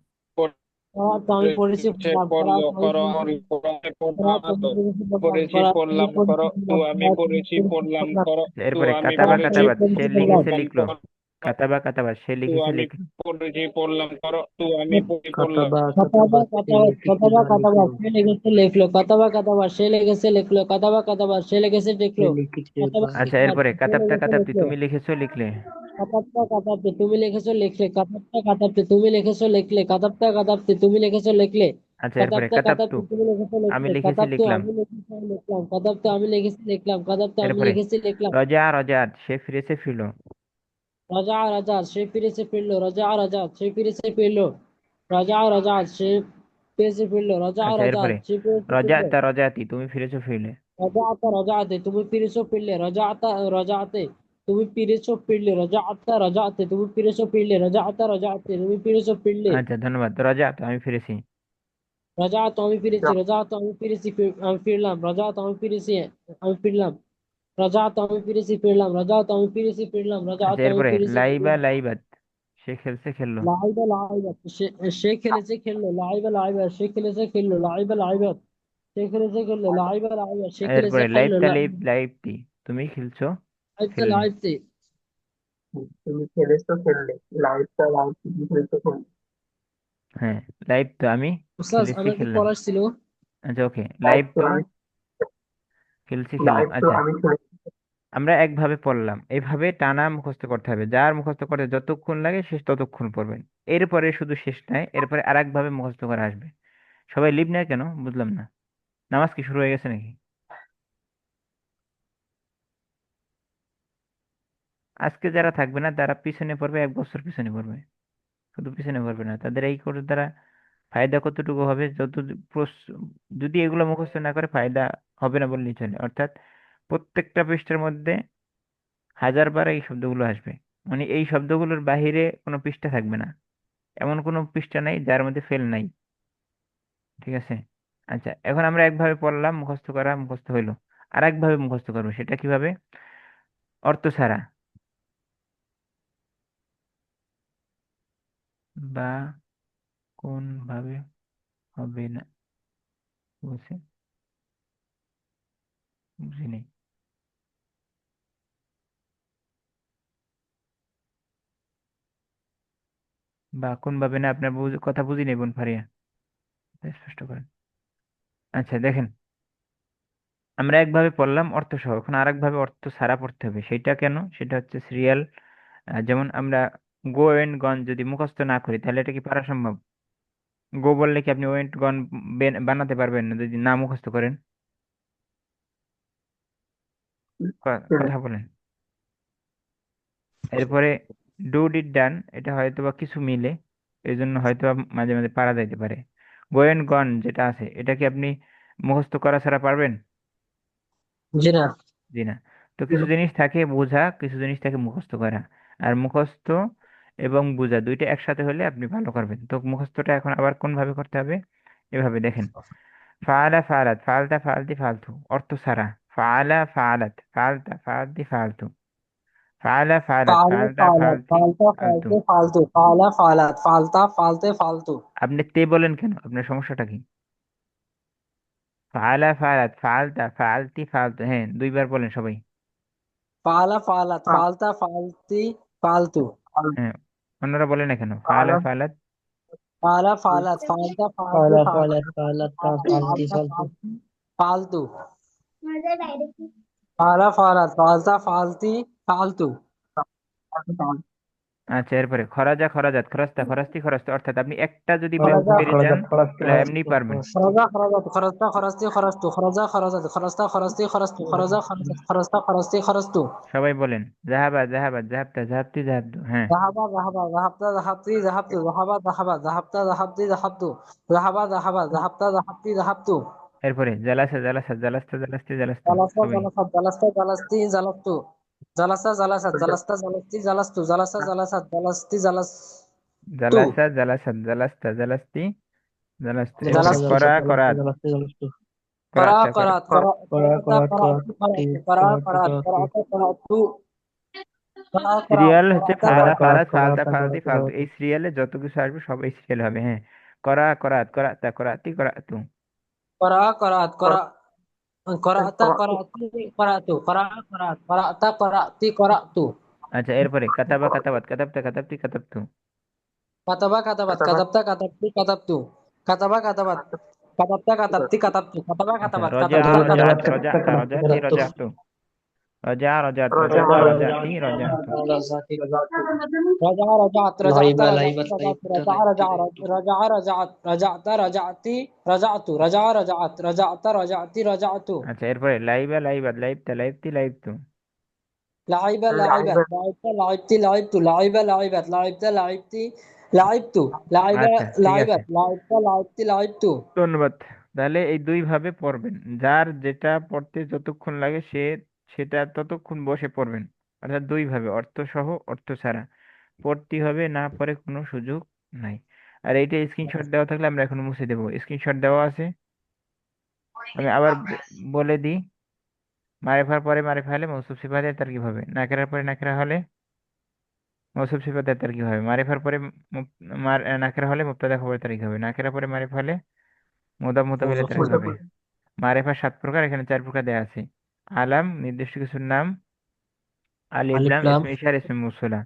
Speaker 2: করাতে আমি পড়েছি
Speaker 3: পড়েছে
Speaker 2: পড়লাম।
Speaker 3: পড়লো,
Speaker 2: করাতে আমি
Speaker 3: করো আ
Speaker 2: পড়েছি
Speaker 3: করো আ
Speaker 2: করাতে আমি
Speaker 3: তো
Speaker 2: পড়েছি পড়লাম।
Speaker 3: পড়েছি
Speaker 2: করাতে আমি
Speaker 3: পড়লাম,
Speaker 2: পড়েছি
Speaker 3: করো তো
Speaker 2: পড়লাম।
Speaker 3: আমি
Speaker 2: করাতে আমি
Speaker 3: পড়েছি
Speaker 2: পড়েছি
Speaker 3: পড়লাম,
Speaker 2: পড়লাম।
Speaker 3: করো
Speaker 1: আচ্ছা,
Speaker 3: তো
Speaker 1: এরপরে
Speaker 3: আমি
Speaker 1: কাতাবা
Speaker 2: করাতে
Speaker 3: পড়েছি
Speaker 2: আমি
Speaker 1: কাতাবাত, সে
Speaker 2: পড়েছি পড়লাম।
Speaker 1: লিখেছে
Speaker 3: পড়লাম,
Speaker 1: লিখলো।
Speaker 3: করো
Speaker 1: কাতাবা কাতাবাত, সে
Speaker 3: তো
Speaker 1: লিখেছে
Speaker 3: আমি
Speaker 1: লিখলো।
Speaker 3: পড়েছি পড়লাম, করো তো আমি পড়ি পড়লাম,
Speaker 2: কাতাবা কাতাবা সে লিখেছে
Speaker 3: তো
Speaker 2: বা
Speaker 3: আমি
Speaker 2: কাতাবা সে লেগেছে লিখলো। কাতাবা কাতাবা সে লেগেছে লিখলো। কাতাবা কাতাবা সে লেগেছে লিখলো। কাতাবা
Speaker 1: আচ্ছা,
Speaker 2: কাতাবা
Speaker 1: এরপরে
Speaker 2: সে
Speaker 1: কাতাবতা
Speaker 2: লেগেছে
Speaker 1: কাতাবতি,
Speaker 2: লিখলো।
Speaker 1: তুমি লিখেছো লিখলে।
Speaker 2: কাতাবটা কাতাবতে তুমি লিখেছো লিখলে। কাতাবটা কাতাবতে তুমি লিখেছো লিখলে। কাতাবটা কাতাবতে তুমি লিখেছো লিখলে।
Speaker 1: আচ্ছা, এরপরে
Speaker 2: কাতাবটা
Speaker 1: কাতাবতু,
Speaker 2: কাতাবতে তুমি লিখেছো
Speaker 1: আমি
Speaker 2: লিখলে।
Speaker 1: লিখেছি
Speaker 2: কাতাবতো
Speaker 1: লিখলাম।
Speaker 2: আমি লিখেছি লিখলাম। কাতাবতো আমি লিখেছি লিখলাম। কাতাবতো আমি
Speaker 1: এরপরে
Speaker 2: লিখেছি লিখলাম।
Speaker 1: রজা রজাত, সে ফিরেছে ফিরলো।
Speaker 2: রাজা রাজা সে ফিরেছে ফিরলো। রাজা রাজা সে ফিরেছে ফিরলো। রাজা রাজা সে ফিরেছে ফিরলো। রাজা
Speaker 1: আচ্ছা,
Speaker 2: রাজা
Speaker 1: এরপরে
Speaker 2: সে ফিরেছে ফিরলো।
Speaker 1: রজাতা রজাতি, তুমি ফিরেছো ফিরলে।
Speaker 2: রাজাআতা রাজাআতে তুমি ফিরেছো ফিরলে। রাজাআতা রাজাআতে তুমি ফিরেছো ফিরলে। রাজাআতা রাজাআতে তুমি ফিরেছো ফিরলে। রাজাআতা রাজাআতে তুমি ফিরেছো ফিরলে।
Speaker 1: আচ্ছা, ধন্যবাদ। রজাত আমি ফিরেছি।
Speaker 2: রাজাআত আমি ফিরেছি। রাজাআত আমি ফিরেছি আমি ফিরলাম। রাজাআত আমি ফিরেছি আমি ফিরলাম। রাজাআত আমি ফিরেছি ফিরলাম। রাজাআত আমি ফিরেছি ফিরলাম।
Speaker 1: আচ্ছা,
Speaker 2: রাজাআত আমি
Speaker 1: এরপরে
Speaker 2: ফিরেছি
Speaker 1: লাইবা
Speaker 2: ফিরলাম।
Speaker 1: লাইবাত, সে খেলছে খেললো।
Speaker 2: লাইবা লাইবাত সে খেলেছে খেললো। লাইবা লাইবাত সে খেলেছে খেললো। লাইবা লাইবাত সে খেলেছে খেললো। লাইবা লাইবাত সে খেলেছে
Speaker 1: এরপরে
Speaker 2: খেললো।
Speaker 1: লাইভটা লাইভটি, তুমি খেলছো
Speaker 2: লাইবতে
Speaker 1: খেললে।
Speaker 2: লাইবতে
Speaker 3: তুমি খেলেছো খেললে, লাইভটা লাইভ তুমি খেলেছো খেললে,
Speaker 1: হ্যাঁ, লাইভ তো আমি
Speaker 2: উস্তাদ
Speaker 1: খেলেছি
Speaker 2: আমার কি
Speaker 1: খেললাম।
Speaker 2: পড়ার ছিল?
Speaker 1: আচ্ছা, ওকে,
Speaker 3: লাইভ
Speaker 1: লাইভ
Speaker 3: তো
Speaker 1: তো
Speaker 3: আমি
Speaker 1: খেলছি খেললাম।
Speaker 3: লাইভ তো
Speaker 1: আচ্ছা,
Speaker 3: আমি খেলেছি।
Speaker 1: আমরা একভাবে পড়লাম, এইভাবে টানা মুখস্থ করতে হবে। যার মুখস্থ করতে যতক্ষণ লাগে শেষ ততক্ষণ পড়বেন। এরপরে শুধু শেষ নাই, এরপরে আর একভাবে মুখস্থ করা আসবে। সবাই লিভ নেয় কেন বুঝলাম না। নামাজ কি শুরু হয়ে গেছে নাকি? আজকে যারা থাকবে না তারা পিছনে পড়বে, 1 বছর পিছনে পড়বে। শুধু পিছনে পড়বে না, তাদের এই কোর্স দ্বারা ফায়দা কতটুকু হবে, যদি এগুলো মুখস্থ না করে ফায়দা হবে না বললেই চলে। অর্থাৎ প্রত্যেকটা পৃষ্ঠার মধ্যে 1000 বার এই শব্দগুলো আসবে। মানে এই শব্দগুলোর বাহিরে কোনো পৃষ্ঠা থাকবে না। এমন কোনো পৃষ্ঠা নাই যার মধ্যে ফেল নাই। ঠিক আছে? আচ্ছা, এখন আমরা একভাবে পড়লাম, মুখস্থ করা মুখস্থ হইলো। আর একভাবে মুখস্থ করবো, সেটা কিভাবে? অর্থ ছাড়া। বা কোন ভাবে হবে না, বুঝছে? বুঝিনি। বা কোন ভাবে না, আপনার কথা বুঝিনি বোন ফারিয়া, স্পষ্ট করেন। আচ্ছা, দেখেন, আমরা একভাবে পড়লাম অর্থ সহ, এখন আরেক ভাবে অর্থ ছাড়া পড়তে হবে। সেটা কেন? সেটা হচ্ছে সিরিয়াল। যেমন আমরা গো এন্ড গন যদি মুখস্থ না করি তাহলে এটা কি পারা সম্ভব? গো বললে কি আপনি ওয়েন্ট গন বানাতে পারবেন না যদি না মুখস্থ করেন? কথা বলেন। এরপরে ডু ডিড ডান, এটা হয়তো বা কিছু মিলে, এই জন্য হয়তো বা মাঝে মাঝে পারা যাইতে পারে। গো এন্ড গন যেটা আছে এটা কি আপনি মুখস্থ করা ছাড়া পারবেন?
Speaker 2: জি না।
Speaker 1: জি না। তো কিছু জিনিস থাকে বোঝা, কিছু জিনিস থাকে মুখস্থ করা। আর মুখস্থ এবং বোঝা দুইটা একসাথে হলে আপনি ভালো করবেন। তো মুখস্থটা এখন আবার কোন ভাবে করতে হবে? এভাবে দেখেন, ফাআলা ফাআলাত, ফাআলতা ফাআলতি ফালতু, অর্থ ছাড়া। ফাআলা ফাআলাত, ফাআলতা ফাআলতি ফালতু, ফাআলা ফাআলাত,
Speaker 2: ফালা
Speaker 1: ফাআলতা
Speaker 2: ফালাত,
Speaker 1: ফাআলতি
Speaker 2: ফালতা
Speaker 1: ফালতু।
Speaker 2: ফালতে ফালতু, ফালা ফালাত, ফালতা ফালতে ফালতু।
Speaker 1: আপনি তে বলেন কেন? আপনার সমস্যাটা কি? ফাআলা ফাআলাত, ফাআলতা ফাআলতি ফালতু, হ্যাঁ দুইবার বলেন সবাই।
Speaker 2: ফালা ফালাত, ফালতা ফালতি ফালতু।
Speaker 1: হ্যাঁ, অন্যরা বলে না কেন? ফাআলা ফাআলাত।
Speaker 2: ফালা ফালাত, ফালতা ফালতে
Speaker 4: فعل
Speaker 2: ফালতু,
Speaker 4: فعلت فعلت فعلتي
Speaker 2: ফালতা
Speaker 4: فعلت
Speaker 2: ফালতি ফালতু। ফালা ফালাত, ফালতা ফালতি ফালতু।
Speaker 1: আচ্ছা, এরপরে খরাজা খরাজাত, খরস্তা খরস্তি খরস্ত, অর্থাৎ আপনি একটা যদি
Speaker 2: খরাজা
Speaker 1: পেরে যান
Speaker 4: خرجت
Speaker 1: তাহলে এমনি পারবেন।
Speaker 2: খরাজা খরাজাত, খরস্তা খরস্তি খরস্তু, খরাজা খরাজাত, খরস্তা খরস্তি খরস্তু, খরাজা খরাজাত, খরস্তা খরস্তি খরস্তু।
Speaker 1: সবাই বলেন, জাহাবা জাহাবাত, জাহাবতা জাহাবতি জাহাবতু, হ্যাঁ।
Speaker 2: ذهبا ذهبا ذهبت ذهبتي ذهبت ذهبا ذهبا ذهبت ذهبتي ذهبت ذهبا ذهبا ذهبت ذهبتي ذهبت
Speaker 1: এরপরে জালাসা জালাসা, জালাস্তা জালাস্তি জালাস্তু,
Speaker 2: جلس
Speaker 1: সবাই।
Speaker 2: جلست جلست جلستي جلست جلس جلست جلست جلستي جلست جلس جلست جلستي جلست
Speaker 1: জালাসা জালাসাত, জালাস্তা জালাস্তি জালাস্তু,
Speaker 4: جلس
Speaker 1: এরপরে
Speaker 2: جلست
Speaker 4: جلس
Speaker 1: করা
Speaker 4: جلست
Speaker 1: করাত,
Speaker 4: جلست جلست
Speaker 2: قرأ
Speaker 1: করাত করা।
Speaker 2: قرأت قرأت قرأت قرأت
Speaker 4: قرأت
Speaker 2: قرأت
Speaker 4: قرأت
Speaker 2: قرأت
Speaker 4: قرأت
Speaker 2: قرأت قرأت قرأت قرأت
Speaker 1: সিরিয়াল হচ্ছে
Speaker 2: قرأت
Speaker 1: ফালা
Speaker 4: قرأت
Speaker 2: قرأت
Speaker 1: ফালাত
Speaker 4: قرأت
Speaker 1: ফালতা
Speaker 4: قرأت
Speaker 1: ফালতি
Speaker 4: قرأت
Speaker 1: ফালতু,
Speaker 4: قرأت
Speaker 1: এই সিরিয়ালে যত কিছু আসবে সব এই সিরিয়াল হবে, হ্যাঁ। করা করাত, করাতা করাতি করাতু।
Speaker 2: قرأت قرأت قرأت قرأت قرأتي قرأت قرأت قرأت قرأت قرأتي قرأت
Speaker 1: আচ্ছা, এরপরে কাতাবা কাতাবাত, কাতাবতা কাতাবতি কাতাবতু।
Speaker 2: كتب كتبت كتبت كتبت كتبت كتب كتبت كتبت كتبت كتبت كتب
Speaker 1: আচ্ছা,
Speaker 2: كتبت
Speaker 1: রজা
Speaker 2: كتبت
Speaker 4: كتبت
Speaker 2: كتبت
Speaker 1: রজাত,
Speaker 4: كتبت
Speaker 1: রজাতা
Speaker 4: كتبت
Speaker 1: রজাতি
Speaker 4: كتبت
Speaker 1: রজাতু, রজা রজাত, রজাতা
Speaker 4: كتبت
Speaker 1: রজাতি রজাতু।
Speaker 2: رجع رجعت رجعت
Speaker 4: لعب
Speaker 2: رجعت
Speaker 4: لعبت
Speaker 2: رجعت
Speaker 4: لعبت
Speaker 2: رجع
Speaker 4: لعبت
Speaker 2: رجع
Speaker 4: لعبت
Speaker 2: رجع رجعت رجعت رجعتي رجعت رجع رجعت رجعت رجعتي رجعت
Speaker 1: আচ্ছা, এরপরে লাইবা লাইবাত, লাইবতা লাইবতি লাইবতু।
Speaker 2: لعب لعبت لعبت لعبتي لعبت لعب لعبت لعبت لعبتي لعبت لعب
Speaker 1: আচ্ছা, ঠিক আছে,
Speaker 2: لعبت لعبت لعبتي لعبت
Speaker 1: ধন্যবাদ। তাহলে এই দুই ভাবে পড়বেন, যার যেটা পড়তে যতক্ষণ লাগে সেটা ততক্ষণ বসে পড়বেন। অর্থাৎ দুই ভাবে, অর্থ সহ অর্থ ছাড়া পড়তে হবে, না পড়ে কোনো সুযোগ নাই। আর এইটা স্ক্রিনশট দেওয়া থাকলে আমরা এখন মুছে দেবো, স্ক্রিনশট দেওয়া আছে। আমি আবার বলে দিই, মারিফার পরে মারিফা হলে মৌসুফ সিফাতের তার কি হবে, নাকেরার পরে নাকেরা হলে মৌসুফ সিফাতের তার কি হবে, মারিফার পরে নাকেরা হলে মুবতাদা খবর তার কি হবে, নাকেরা পরে মারিফা হলে মুদাফ মুতাবিলের তার কি হবে। মারিফা 7 প্রকার, এখানে 4 প্রকার দেওয়া আছে। আলাম, নির্দিষ্ট কিছুর নাম। আলিফ
Speaker 4: ألف
Speaker 1: লাম,
Speaker 4: لام
Speaker 1: ইসমে ইশারা, ইসমে মৌসুলা।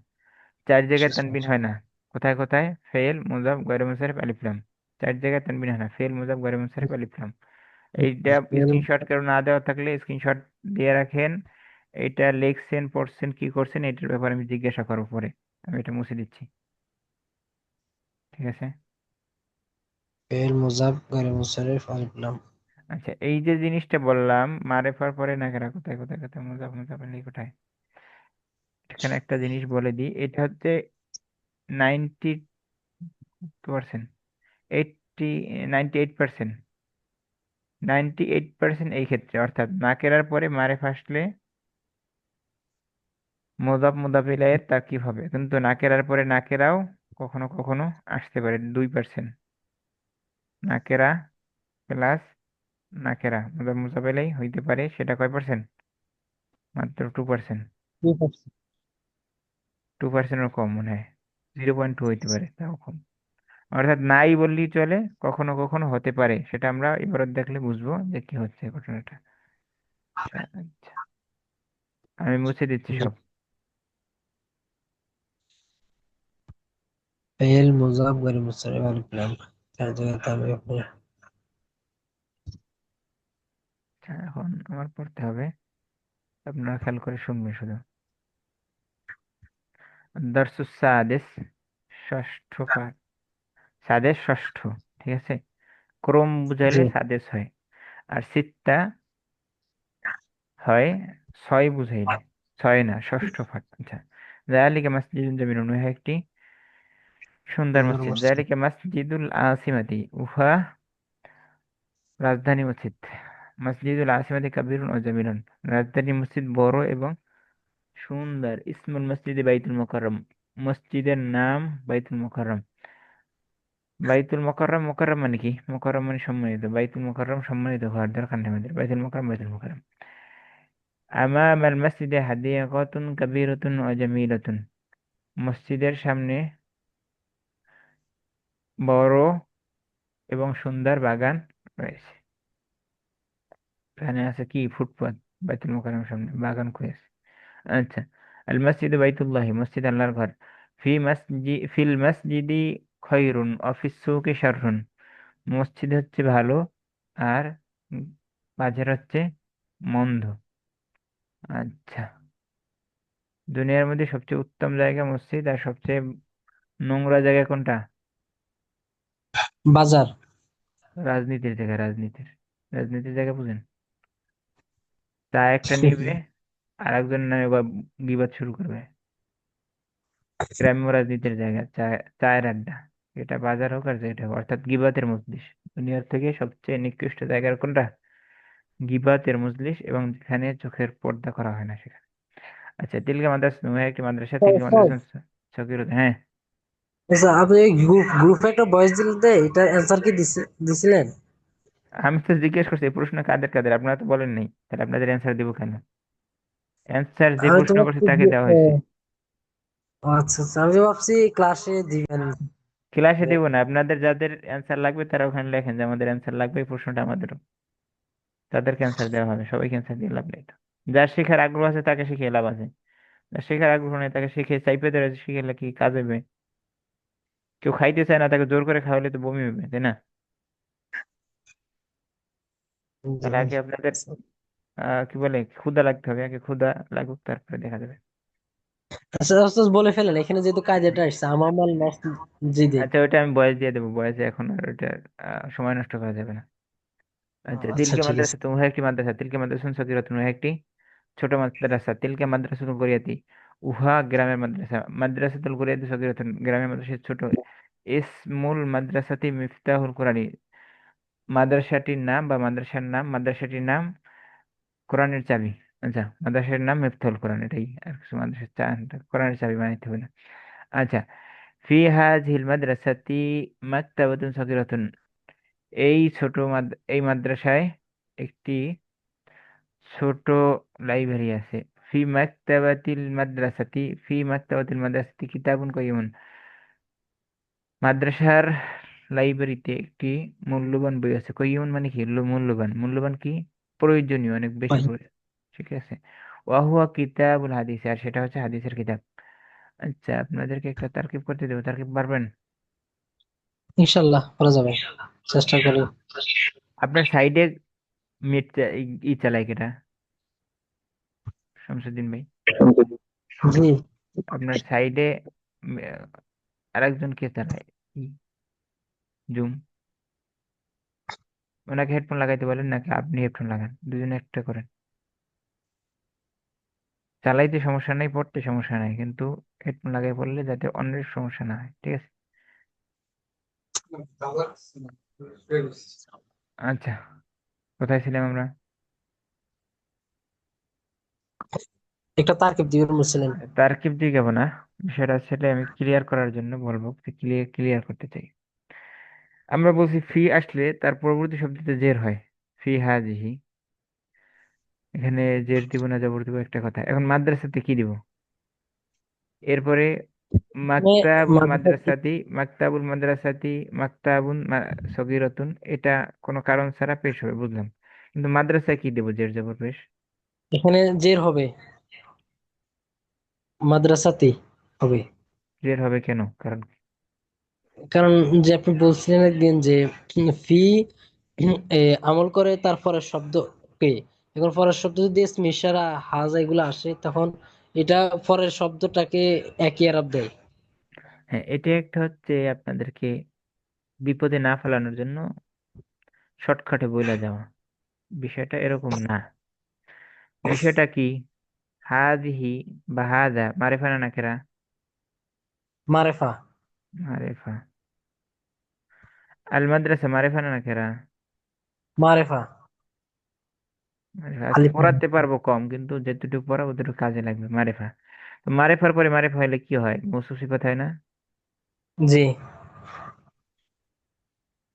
Speaker 1: 4 জায়গায় তানবিন হয় না। কোথায় কোথায়? ফেল, মুজাফ, গয়রে মুনসারিফ, আলিফ লাম। 4 জায়গায় তানবিন হয় না, ফেল, মুজাফ, গয়রে মুনসারিফ, আলিফ লাম। এইটা স্ক্রিনশট কেউ না দেওয়া থাকলে স্ক্রিনশট দিয়ে রাখেন। এইটা লিখছেন, পড়ছেন, কি করছেন এটার ব্যাপারে আমি জিজ্ঞাসা করবো পরে। আমি এটা মুছে দিচ্ছি, ঠিক আছে?
Speaker 4: فعل مضاف غير منصرف ألف لام
Speaker 1: আচ্ছা, এই যে জিনিসটা বললাম, মারেফার পরে নাকেরা কোথায় কোথায় কোথায়, মুজাফ মুজাফ আলাইহি কোথায়, এখানে একটা জিনিস বলে দিই, এটা হচ্ছে 90%, 80, 98%, 98% এই ক্ষেত্রে। অর্থাৎ নাকেরার পরে মারেফা আসলে মুদাফ মুদাফ ইলাইহির তারকিব হবে, কিন্তু নাকেরার পরে নাকেরাও কখনো কখনো আসতে পারে। 2%, নাকেরা প্লাস নাকেরা মুদাফ মুদাফ ইলাইহি হইতে পারে, সেটা কয় পার্সেন্ট? মাত্র 2%। 2%-এর কম মনে হয়, 0.2 হইতে পারে, তাও কম। অর্থাৎ নাই বললেই চলে, কখনো কখনো হতে পারে, সেটা আমরা এবারে দেখলে বুঝবো যে কি হচ্ছে ঘটনাটা। আচ্ছা, আমি মুছে দিচ্ছি সব।
Speaker 4: فعل مضاف غير منصرف ألف لام 4 جگہ تابع
Speaker 1: আচ্ছা, এখন আমার পড়তে হবে, আপনারা খেয়াল করে শুনবেন শুধু। দারসুস সাদেস, ষষ্ঠ পাঠ। সাদেস ষষ্ঠ, ঠিক আছে। ক্রম
Speaker 4: জি।
Speaker 1: বুঝাইলে সাদেস হয়, আর সিত্তা হয় ছয় বুঝাইলে। ছয় না, ষষ্ঠ পাঠ। আচ্ছা, যালিকা মসজিদুন জামিলুন, উহা একটি সুন্দর
Speaker 4: সুন্দর
Speaker 1: মসজিদ।
Speaker 4: মসজিদ।
Speaker 1: যালিকা মসজিদুল আসিমাতি, উহা রাজধানী মসজিদ। মসজিদুল আসিমাতি কাবিরুন ও জামিলুন, রাজধানী মসজিদ বড় এবং সুন্দর। ইসমুল মসজিদে বাইতুল মোকাররম, মসজিদের নাম বাইতুল মোকাররম। বাইতুল মোকাররম, মোকাররম মানে কি? মোকাররম মানে সম্মানিত। বাইতুল মোকাররম সম্মানিত ঘর, দরকার নেই আমাদের। বাইতুল মোকাররম, বাইতুল মোকাররম। আমামাল মসজিদে হাদিকাতুন কাবীরাতুন ওয়া জামিলাতুন, মসজিদের সামনে বড় এবং সুন্দর বাগান রয়েছে। এখানে আছে কি? ফুটপাত। বাইতুল মোকাররমের সামনে বাগান করেছে। আচ্ছা, আল মসজিদ বাইতুল্লাহি, মসজিদ আল্লাহর ঘর। ফিল মসজিদি খৈরুন অফিস সুকি শাররুন, মসজিদ হচ্ছে ভালো, আর উম, বাজার হচ্ছে মন্দ। আচ্ছা, দুনিয়ার মধ্যে সবচেয়ে উত্তম জায়গা মসজিদ, আর সবচেয়ে নোংরা জায়গা কোনটা?
Speaker 4: বাজার।
Speaker 1: রাজনীতির জায়গা, রাজনীতির জায়গা বুঝেন? চা একটা নিবে, আর একজন নামে গিবত শুরু করবে। গ্রাম্য রাজনীতির জায়গা, চায়ের আড্ডা। এটা বাজার হোক আর যেটা হোক, অর্থাৎ গিবাতের মজলিস। দুনিয়ার থেকে সবচেয়ে নিকৃষ্ট জায়গার কোনটা? গিবাতের মজলিস, এবং যেখানে চোখের পর্দা করা হয় না সেখানে। আচ্ছা, তিলকা মাদ্রাসা নয় একটি মাদ্রাসা। তিলকা
Speaker 4: স্যার,
Speaker 1: মাদ্রাসা সগীরুন, হ্যাঁ।
Speaker 4: আচ্ছা, আপনি গ্রুপে একটা ভয়েস দিলেন, এটার অ্যান্সার কি দিছিলেন?
Speaker 1: আমি তো জিজ্ঞেস করছি এই প্রশ্ন কাদের কাদের, আপনারা তো বলেন নাই, তাহলে আপনাদের অ্যান্সার দেবো কেন? অ্যান্সার যে
Speaker 4: আমি তো
Speaker 1: প্রশ্ন করছে
Speaker 4: ভাবছি
Speaker 1: তাকে দেওয়া হয়েছে।
Speaker 4: আচ্ছা আচ্ছা, আমি তো ভাবছি ক্লাসে দিবেন।
Speaker 1: ক্লাসে দেবো না, আপনাদের যাদের অ্যান্সার লাগবে তারা ওখানে লেখেন যে আমাদের অ্যান্সার লাগবে, এই প্রশ্নটা আমাদেরও। তাদেরকে অ্যান্সার দেওয়া হবে, সবাইকে অ্যান্সার দিয়ে লাভ নেই তো। যার শেখার আগ্রহ আছে তাকে শিখিয়ে লাভ আছে, যার শেখার আগ্রহ নেই তাকে শিখে চাইপে ধরে শিখেলে কি কাজ হবে? কেউ খাইতে চায় না, তাকে জোর করে খাওয়ালে তো বমি হবে, তাই না?
Speaker 4: জি।
Speaker 1: তাহলে আগে আপনাদের কি বলে, ক্ষুধা লাগতে হবে, আগে ক্ষুধা লাগুক, তারপরে দেখা যাবে।
Speaker 4: আচ্ছা আচ্ছা, বলে ফেলেন, এখানে যেহেতু কায়দাটা আসছে আমার মাল মসজিদে।
Speaker 1: আচ্ছা, ওইটা আমি বয়স দিয়ে দেবো, বয়সে এখন আর ওইটা সময় নষ্ট করা যাবে না। আচ্ছা,
Speaker 4: আচ্ছা
Speaker 1: তিলকে
Speaker 4: ঠিক আছে।
Speaker 1: মাদ্রাসা তুমি একটি মাদ্রাসা। তিলকে মাদ্রাসা সগীরাতুন, একটি ছোট মাদ্রাসা। তিলকে মাদ্রাসাতুল গরিয়াতি, উহা গ্রামের মাদ্রাসা। মাদ্রাসাতুল গরিয়াতি সগীরাতুন, গ্রামের মাদ্রাসা ছোট। ইসমুল মাদ্রাসাতি মিফতাহুল কোরআনি, মাদ্রাসাটির নাম বা মাদ্রাসাটির নাম কোরআনের চাবি। আচ্ছা, মাদ্রাসার নাম মিফতাহুল কোরআন, এটাই আর কিছু। কোরআনের চাবি বানাইতে হবে না। আচ্ছা, ফি হাযিহিল মাদ্রাসাতি মাকতাবাতুন সগীরাতুন, এই মাদ্রাসায় একটি ছোট লাইব্রেরি আছে। ফি মাকতাবাতিল মাদ্রাসাতি কিতাবুন কাইয়িমুন, মাদ্রাসার লাইব্রেরিতে একটি মূল্যবান বই আছে। কাইয়িমুন মানে কি? মূল্যবান। মূল্যবান কি? প্রয়োজনীয়, অনেক বেশি
Speaker 4: ভাই,
Speaker 1: প্রয়োজন। ঠিক আছে। ওয়াহুয়া কিতাবুল হাদিস, আর সেটা হচ্ছে হাদিসের কিতাব। আচ্ছা, আপনাদেরকে একটা তারকিব করতে দেবো, তারকিব পারবেন?
Speaker 4: ইনশাল্লাহ করা যাবে, চেষ্টা করি।
Speaker 1: আপনার সাইডে ই চালায় কেটা? শামসুদ্দিন ভাই,
Speaker 4: জি।
Speaker 1: আপনার সাইডে আরেকজন কে চালায় জুম? ওনাকে হেডফোন লাগাইতে বলেন, নাকি আপনি হেডফোন লাগান, দুজনে একটা করেন। চালাইতে সমস্যা নাই, পড়তে সমস্যা নাই, কিন্তু হেডফোন লাগাই পড়লে যাতে অন্যের সমস্যা না হয়, ঠিক আছে? আচ্ছা, কোথায় ছিলাম আমরা?
Speaker 4: একটা তারকিব দিবেন বলছিলেন।
Speaker 1: তারকিব দিয়ে যাবো না, বিষয়টা আসলে আমি ক্লিয়ার করার জন্য বলবো, ক্লিয়ার করতে চাই। আমরা বলছি ফি আসলে তার পরবর্তী শব্দতে জের হয়। ফি হাজিহি, এখানে জের দিব না জবর দিব, একটা কথা। এখন মাদ্রাসাতে কি দিব? এরপরে
Speaker 4: মানে
Speaker 1: মাকতাবুল
Speaker 4: মাদ্রাসা
Speaker 1: মাদ্রাসাতি, সগীরাতুন, এটা কোনো কারণ ছাড়া পেশ হবে, বুঝলাম। কিন্তু মাদ্রাসায় কি দেবো? জের জবর পেশ।
Speaker 4: এখানে জের হবে, মাদ্রাসাতে হবে।
Speaker 1: জের হবে কেন? কারণ কি?
Speaker 4: কারণ যে আপনি বলছিলেন একদিন যে ফি আমল করে তারপরে শব্দ ওকে, এখন পরের শব্দ যদি ইসমে ইশারা হাজা এগুলো আসে, তখন এটা পরের শব্দটাকে একই আরব দেয়।
Speaker 1: হ্যাঁ, এটা একটা হচ্ছে আপনাদেরকে বিপদে না ফেলানোর জন্য শর্টকাটে বইলা যাওয়া। বিষয়টা এরকম না। বিষয়টা কি? হাদিহি বা হাদা মারিফা না নাকেরা?
Speaker 4: মারেফা।
Speaker 1: মারিফা। আল মাদ্রাসা মারিফা না নাকেরা?
Speaker 4: মারেফা।
Speaker 1: মারিফা। আজকে
Speaker 4: আলিফ লাম
Speaker 1: পড়াতে
Speaker 4: মিম।
Speaker 1: পারবো কম, কিন্তু যেটুকু পড়াবো ততটুকু কাজে লাগবে। মারিফা। তো মারিফার পরে মারিফা হলে কি হয়? মৌসুফ সিফাত হয় না?
Speaker 4: জি,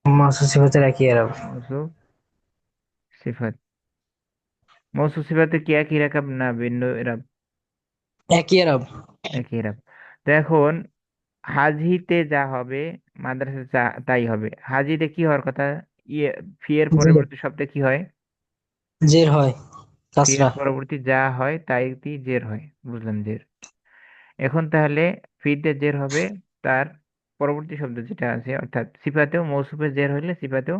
Speaker 4: মাসুদ সিফাতের একই আরব।
Speaker 1: মৌসুফ সিফাত। মৌসুফ সিফাতে কি একই রাকাব না ভিন্ন এরাব?
Speaker 4: একই আরব।
Speaker 1: একই এরাব। তো এখন হাজিতে যা হবে মাদ্রাসা তাই হবে। হাজিতে কি হওয়ার কথা? ইয়ে, ফি এর
Speaker 4: জের।
Speaker 1: পরবর্তী শব্দে কি হয়?
Speaker 4: জের হয়,
Speaker 1: ফি এর
Speaker 4: কাসরা।
Speaker 1: পরবর্তী যা হয় তাই জের হয়। বুঝলাম, জের। এখন তাহলে ফিতে জের হবে, তার পরবর্তী শব্দ যেটা আছে, অর্থাৎ সিফাতেও মৌসুফে জের হইলে সিফাতেও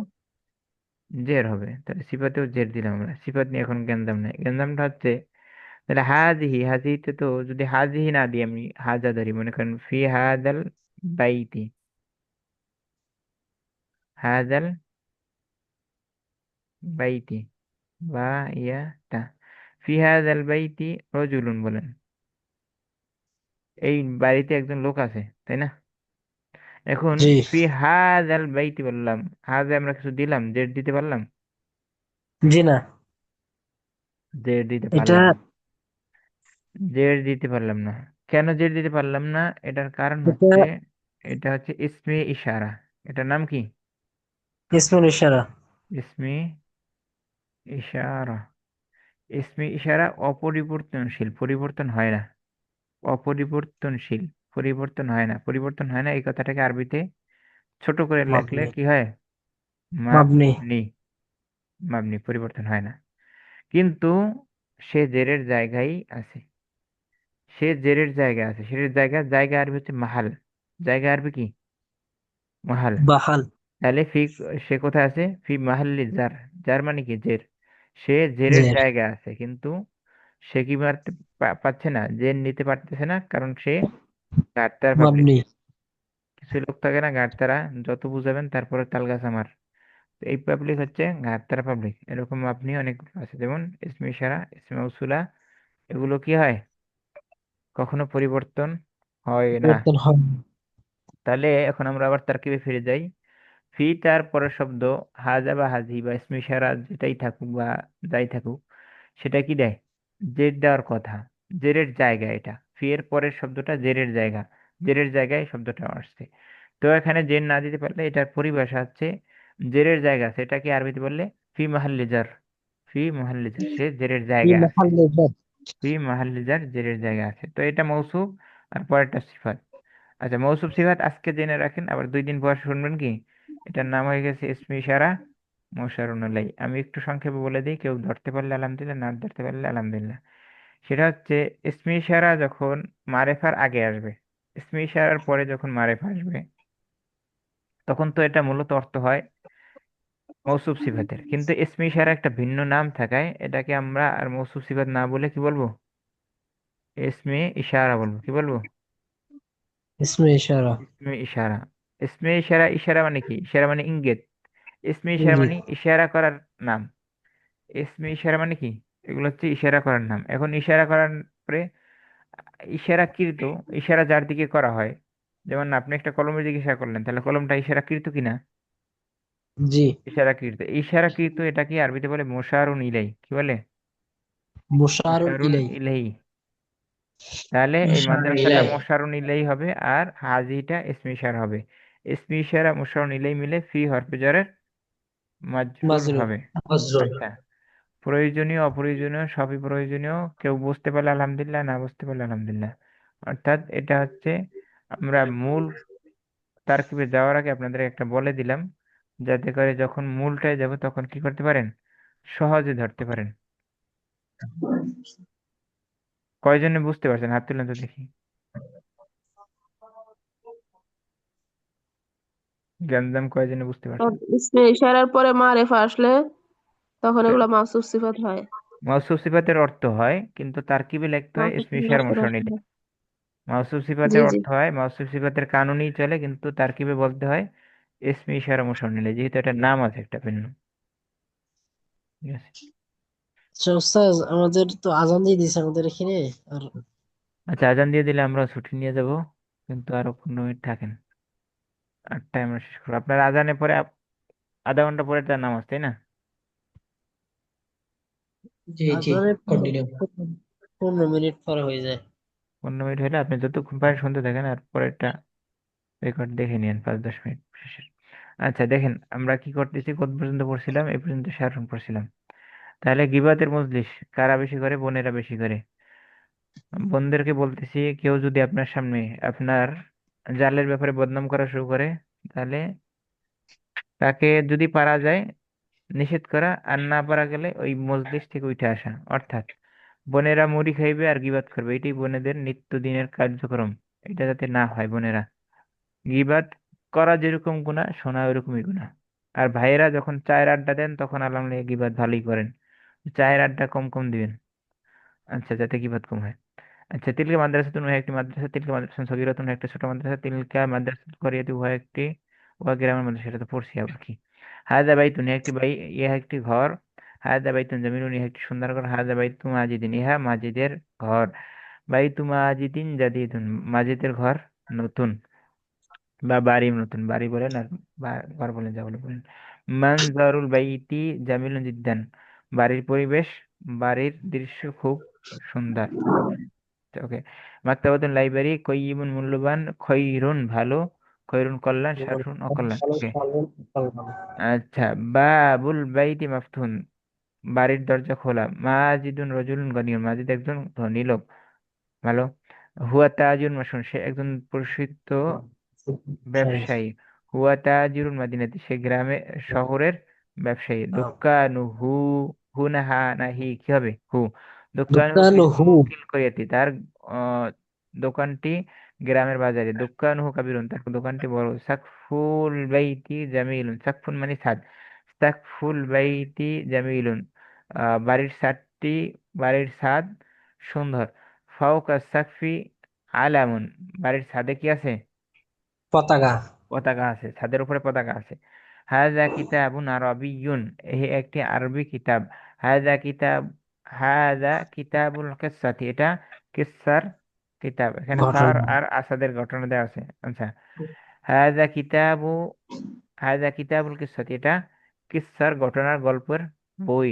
Speaker 1: জের হবে। তাহলে সিফাতেও জের দিলাম আমরা। সিফাত নিয়ে এখন জ্ঞানদাম নাই। জ্ঞানদামটা হচ্ছে, তাহলে হাজিহি, হাজিতে তো যদি হাজিহি না দিই আমি হাজা ধরি, মনে করেন ফি হাদাল বাইতি, হাদাল বাইতি বা ইয়াটা, ফি হাদাল বাইতি রজুলুন বলেন, এই বাড়িতে একজন লোক আছে, তাই না? এখন
Speaker 4: জি।
Speaker 1: ফি হাদাল বাইতি বললাম, হাজা আমরা কিছু দিলাম, জেড দিতে পারলাম?
Speaker 4: জি না।
Speaker 1: জেড দিতে
Speaker 4: এটা
Speaker 1: পারলাম না। জেড দিতে পারলাম না। কেন জেড দিতে পারলাম না? এটার কারণ
Speaker 4: এটা
Speaker 1: হচ্ছে, এটা হচ্ছে ইসমে ইশারা। এটার নাম কি?
Speaker 4: ইসমুল ইশারা।
Speaker 1: ইসমে ইশারা। ইসমে ইশারা অপরিবর্তনশীল, পরিবর্তন হয় না। অপরিবর্তনশীল, পরিবর্তন হয় না। পরিবর্তন হয় না এই কথাটাকে আরবিতে ছোট করে লেখলে
Speaker 4: মাবনি।
Speaker 1: কি হয়?
Speaker 4: মাবনি।
Speaker 1: মাবনি। মাবনি, পরিবর্তন হয় না। কিন্তু সে জেরের জায়গায় আছে। সে জেরের জায়গা আছে, সেটার জায়গা, জায়গা আরবি হচ্ছে মাহাল। জায়গা আরবি কি? মাহাল।
Speaker 4: বাহাল।
Speaker 1: তাহলে ফি, সে কোথায় আছে? ফি মাহাল্লি জার। জার মানে কি? জের। সে জেরের
Speaker 4: জের।
Speaker 1: জায়গা আছে, কিন্তু সে কি মারতে পারছে না, জের নিতে পারতেছে না, কারণ সে গাড়তার পাবলিক।
Speaker 4: মাবনি।
Speaker 1: কিছু লোক থাকে না গাড়তারা, যত বুঝাবেন তারপরে তাল গাছ আমার। তো এই পাবলিক হচ্ছে গাড়তারা পাবলিক। এরকম আপনি অনেক আছে, যেমন ইসমে ইশারা, ইসমে উসুলা, এগুলো কি হয়? কখনো পরিবর্তন হয় না।
Speaker 4: পরিবর্তন হয়।
Speaker 1: তাহলে এখন আমরা আবার তারকিবে ফিরে যাই। ফি তার পরের শব্দ হাজা বা হাজি বা ইসমে ইশারা যেটাই থাকুক বা যাই থাকুক, সেটা কি দেয়? জের দেওয়ার কথা। জেরের জায়গা এটা। ফি এর পরের শব্দটা জেরের জায়গা। জেরের জায়গায় শব্দটা আসছে। তো এখানে জের না দিতে পারলে এটার পরিভাষা হচ্ছে, জেরের জায়গা আছে, এটাকে আরবিতে বললে ফি মাহাল্লি জার। ফি মাহাল্লি জার, সে জেরের
Speaker 4: ই
Speaker 1: জায়গায় আছে।
Speaker 4: মাহাল্লে জার।
Speaker 1: ফি মাহাল্লি জার, জেরের জায়গা আছে। তো এটা মৌসুফ, আর পরেরটা সিফাত। আচ্ছা, মৌসুফ সিফাত আজকে জেনে রাখেন, আবার 2 দিন পর শুনবেন কি, এটার নাম হয়ে গেছে ইসমে ইশারা মুশারুন আলাই। আমি একটু সংক্ষেপে বলে দিই, কেউ ধরতে পারলে আলহামদুলিল্লাহ, না ধরতে পারলে আলহামদুলিল্লাহ। সেটা হচ্ছে, ইসমে ইশারা যখন মারেফার আগে আসবে, ইসমে ইশারার পরে যখন মারেফা আসবে, তখন তো এটা মূলত অর্থ হয় মৌসুফ সিফাতের। কিন্তু ইসমে ইশারা একটা ভিন্ন নাম থাকায় এটাকে আমরা আর মৌসুফ সিফাত না বলে কি বলবো? ইসমে ইশারা বলবো। কি বলবো?
Speaker 4: ইসমে ইশারা।
Speaker 1: ইসমে ইশারা। ইসমে ইশারা, ইশারা মানে কি? ইশারা মানে ইঙ্গিত। ইসমে ইশারা
Speaker 4: ইঙ্গিত।
Speaker 1: মানে ইশারা করার নাম। ইসমে ইশারা মানে কি? এগুলো হচ্ছে ইশারা করার নাম। এখন ইশারা করার পরে ইশারাকৃত, ইশারা যার দিকে করা হয়, যেমন আপনি একটা কলমের দিকে ইশারা করলেন, তাহলে কলমটা ইশারাকৃত কিনা?
Speaker 4: জি।
Speaker 1: ইশারাকৃত। ইশারাকৃত এটাকে আরবিতে বলে মোশারুন ইলাই। কি বলে?
Speaker 4: মুশারুন
Speaker 1: মোশারুন
Speaker 4: ইলাই।
Speaker 1: ইলাই। তাহলে এই
Speaker 4: মুশারুন
Speaker 1: মাদ্রাসাটা
Speaker 4: ইলাই।
Speaker 1: মোশারুন ইলাই হবে, আর হাজিটা ইসমে ইশারা হবে। ইসমে ইশারা মোশারুন ইলাই মিলে ফি হরফে জারের মাজরুর
Speaker 4: মাজরুর।
Speaker 1: হবে।
Speaker 4: মাজরুর।
Speaker 1: আচ্ছা, প্রয়োজনীয় অপ্রয়োজনীয় সবই প্রয়োজনীয়। কেউ বুঝতে পারলে আলহামদুলিল্লাহ, না বুঝতে পারলে আলহামদুলিল্লাহ। অর্থাৎ এটা হচ্ছে, আমরা মূল তারকিবে যাওয়ার আগে আপনাদের একটা বলে দিলাম, যাতে করে যখন মূলটায় যাব তখন কি করতে পারেন, সহজে ধরতে পারেন। কয়জনে বুঝতে পারছেন? হাত তুলেন তো দেখি। গ্যাঞ্জাম কয়জনে বুঝতে পারছেন?
Speaker 5: ইসমে ইশারার পরে মারেফা আসলে তখন এগুলো মাওসুফ সিফাত হয়।
Speaker 1: মাওসুফ সিফাতের অর্থ হয়, কিন্তু তারকিবে লিখতে হয়
Speaker 5: মাওসুফ
Speaker 1: ইসমি
Speaker 5: সিফাত
Speaker 1: ইশারা
Speaker 5: অর্থের
Speaker 1: মুশার
Speaker 5: অর্থ
Speaker 1: নিলে।
Speaker 5: হয়।
Speaker 1: মাওসুফ
Speaker 5: জি
Speaker 1: সিফাতের
Speaker 5: জি।
Speaker 1: অর্থ হয়, মাওসুফ সিফাতের কানুনই চলে, কিন্তু তারকিবে বলতে হয় ইসমি ইশারা মুশার নিলে, যেহেতু এটা নাম আছে একটা ভিন্ন। ঠিক আছে।
Speaker 4: আচ্ছা উস্তাদ, আমাদের তো আজান দিয়ে দিছে আমাদের এখানে। আর
Speaker 1: আচ্ছা, আজান দিয়ে দিলে আমরা ছুটি নিয়ে যাব, কিন্তু আরো 15 মিনিট থাকেন। 8টায় আমরা শেষ করবো। আপনার আজানের পরে আধা ঘন্টা পরে তার নামাজ, তাই না?
Speaker 6: জি জি,
Speaker 4: আজানের
Speaker 6: কন্টিনিউ।
Speaker 4: 15 মিনিট পরে হয়ে যায়।
Speaker 1: 15 মিনিট হলে আপনি যতক্ষণ পারেন শুনতে থাকেন, আর পরেরটা রেকর্ড দেখে নিন 5-10 মিনিট শেষে। আচ্ছা দেখেন, আমরা কি করতেছি, কত পর্যন্ত পড়ছিলাম? এই পর্যন্ত সারাংশ পড়ছিলাম। তাহলে গিবাতের মজলিস কারা বেশি করে? বোনেরা বেশি করে। বোনদেরকে বলতেছি, কেউ যদি আপনার সামনে আপনার জালের ব্যাপারে বদনাম করা শুরু করে, তাহলে তাকে যদি পারা যায় নিষেধ করা, আর না পারা গেলে ওই মজলিস থেকে উঠে আসা। অর্থাৎ বোনেরা মুড়ি খাইবে আর গিবাত করবে, এটাই বোনেদের নিত্যদিনের কার্যক্রম। এটা যাতে না হয় বোনেরা। গিবাত করা যেরকম গুনাহ, শোনা ওইরকমই গুনাহ। আর ভাইয়েরা যখন চায়ের আড্ডা দেন, তখন আলহামদুলিল্লাহ গিবাত ভালোই করেন। চায়ের আড্ডা কম কম দিবেন, আচ্ছা, যাতে গিবাত কম হয়। আচ্ছা, তিলকা মাদ্রাসাতুন ওয়া একটি মাদ্রাসা, তিলকা মাদ্রাসাতুন সগীরাতুন একটা ছোট মাদ্রাসা, তিলকা মাদ্রাসাতুল করিয়াতি উহা একটি, উহা গ্রামের মাদ্রাসা, সেটা তো পড়ছি আবার কি। হায়দা বাইতুন ইহা একটি ইহা একটি ঘর। হায়দা বাইতুন জামিলুন ইহা একটি সুন্দর ঘর। হায়দা বাইতু মাজিদিন ইহা মাজিদের ঘর। বাইতু মাজিদিন জাদিদুন মাজিদের ঘর নতুন, বা বাড়ি নতুন, বাড়ি বলেন আর ঘর বলেন, যা বলে বলেন। মানজারুল বাইতি জামিলুন জিদ্দান বাড়ির পরিবেশ, বাড়ির দৃশ্য খুব সুন্দর। ওকে। মাকতাবাতুন লাইব্রেরি কয়্যিমুন মূল্যবান, খৈরুন ভালো, খৈরুন কল্যাণ, শাররুন অকল্যাণ। ওকে। আচ্ছা, বাবুল বাইতি মাফতুন বাড়ির দরজা খোলা। মাজিদুন রজুলুন গনিয়ুন মাজিদ একজন ধনী লোক, ভালো। হুয়া তাজুন মাসুন সে একজন প্রসিদ্ধ ব্যবসায়ী। হুয়া তাজিরুল মাদিনাতি সে গ্রামে শহরের ব্যবসায়ী। দোকানু হু, হু না হা না হি, কি হবে? হু। দোকানু
Speaker 4: দোকানুহু
Speaker 1: বিসুকিল করিয়াতি তার আহ, দোকানটি গ্রামের বাজারে। দোকানহু কাবিরুন তার দোকানটি বড়। সাকফুল বাইতি জামিলুন সাকফুন মানে ছাদ। সাকফুল বাইতি জামিলুন বাড়ির ছাদটি, বাড়ির ছাদ সুন্দর। ফাওকা সাকফি আলামুন বাড়ির ছাদে কি আছে?
Speaker 4: পতাকা।
Speaker 1: পতাকা আছে, ছাদের উপরে পতাকা আছে। হাযা কিতাবুন আরাবিয়্যুন এই একটি আরবি কিতাব। হাযা কিতাব, হাযা কিতাবুল কিসসাতি এটা কিসসার কিতাব। এখানে সার
Speaker 4: ঘটনা।
Speaker 1: আর আসাদের ঘটনা দেওয়া আছে। আচ্ছা, হাযা কিতাবু, হাযা কিতাবুল কিসসাতি এটা কিসসার ঘটনার গল্পের বই।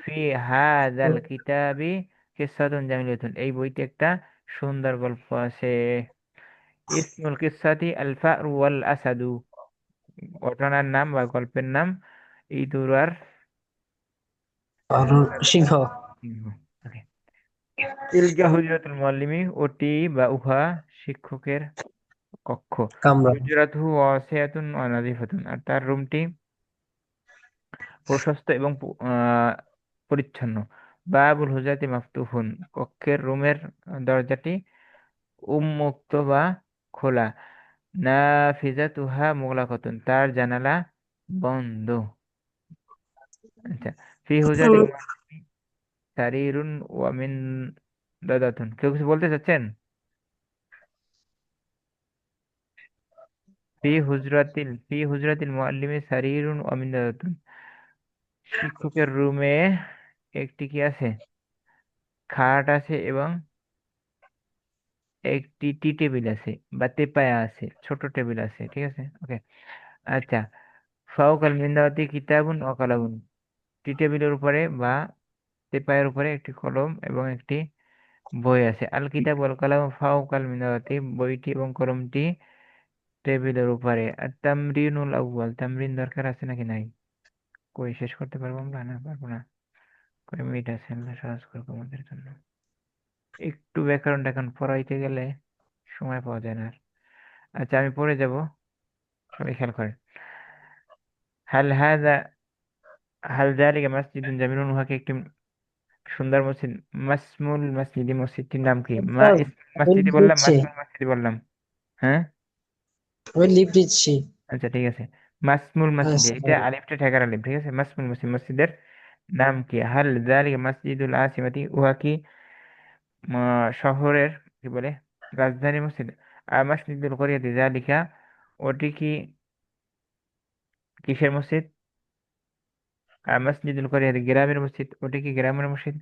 Speaker 1: ফি হাযাল কিতাবি কিসসাতুন জামিলাতুন এই বইতে একটা সুন্দর গল্প আছে। ইসমুল কিসসাতি আল ফারু ওয়াল আসাদু ঘটনার নাম বা গল্পের নাম ইঁদুর আর
Speaker 4: আর সিংহ।
Speaker 1: সিংহ। ওকে। তিলকা হুজরাতুল মুআল্লিমি ওটি বা উহা শিক্ষকের কক্ষ।
Speaker 4: কামরা।
Speaker 1: হুজরাতুহু ওয়াসিআতুন ওয়া নাযিফাতুন আর তার রুমটি প্রশস্ত এবং পরিচ্ছন্ন। বাবুল হুজরাতি মাফতুহুন কক্ষের রুমের দরজাটি উন্মুক্ত বা খোলা। নাফিজাতুহা মুগলাকাতুন তার জানালা বন্ধ। আচ্ছা, ফি হুজরাতিল মুআল্লিমি সারিরুন ওয়া মিন দাদাতুন কেউ কিছু বলতে চাচ্ছেন? ফি হুজরাতিল মুআল্লিমি সারিরুন ওয়া মিন দাদাতুন শিক্ষকের রুমে একটি কি আছে? খাট আছে এবং একটি টি টেবিল আছে বা তেপায়া আছে, ছোট টেবিল আছে। ঠিক আছে, ওকে। আচ্ছা, ফাওকাল মিনদাওয়াতি কিতাবুন ওয়া কালামুন টি টেবিলের উপরে বা তেপায়ের উপরে একটি কলম এবং একটি বই আছে। আল কিতাব ওয়াল কালাম ফাওকাল মিনদাওয়াতি বইটি এবং কলমটি টেবিলের উপরে। আর তামরিনুল আউয়াল তামরিন দরকার আছে নাকি নাই? কই শেষ করতে পারবো আমরা? না পারবো না। কয় মিনিট আছে? আল্লাহ সহজ করবো আমাদের জন্য। একটু ব্যাকরণ টাকরণ পড়াইতে গেলে সময় পাওয়া যায় না আর। আচ্ছা, আমি পড়ে যাব, সবাই খেয়াল করেন। হাল হাদা, হাল যালিকা মসজিদুন জামিলুন উহাকে একটি সুন্দর মসজিদ। মাসমুল মসজিদি মসজিদটির নাম কি?
Speaker 4: উস্তাদ, আমি
Speaker 1: মসজিদি
Speaker 4: লিফট
Speaker 1: বললাম,
Speaker 4: দিচ্ছি।
Speaker 1: মাসমুল মসজিদি বললাম? হ্যাঁ,
Speaker 4: আমি লিফট দিচ্ছি।
Speaker 1: আচ্ছা ঠিক আছে। মাসমুল মসজিদ
Speaker 4: আচ্ছা,
Speaker 1: এটা আলিফটা ঠেকার আলিফ, ঠিক আছে। মাসমুল মসজিদ মসজিদের নাম কি? হাল যালিকা মসজিদুল আসিমাতি, উহা কি শহরের কি বলে রাজধানী মসজিদ? মসজিদুল করিয়াতি যালিকা, ওটি কি কিসের মসজিদ? মসজিদুল করিয়াতি গ্রামের মসজিদ, ওটি কি গ্রামের মসজিদ?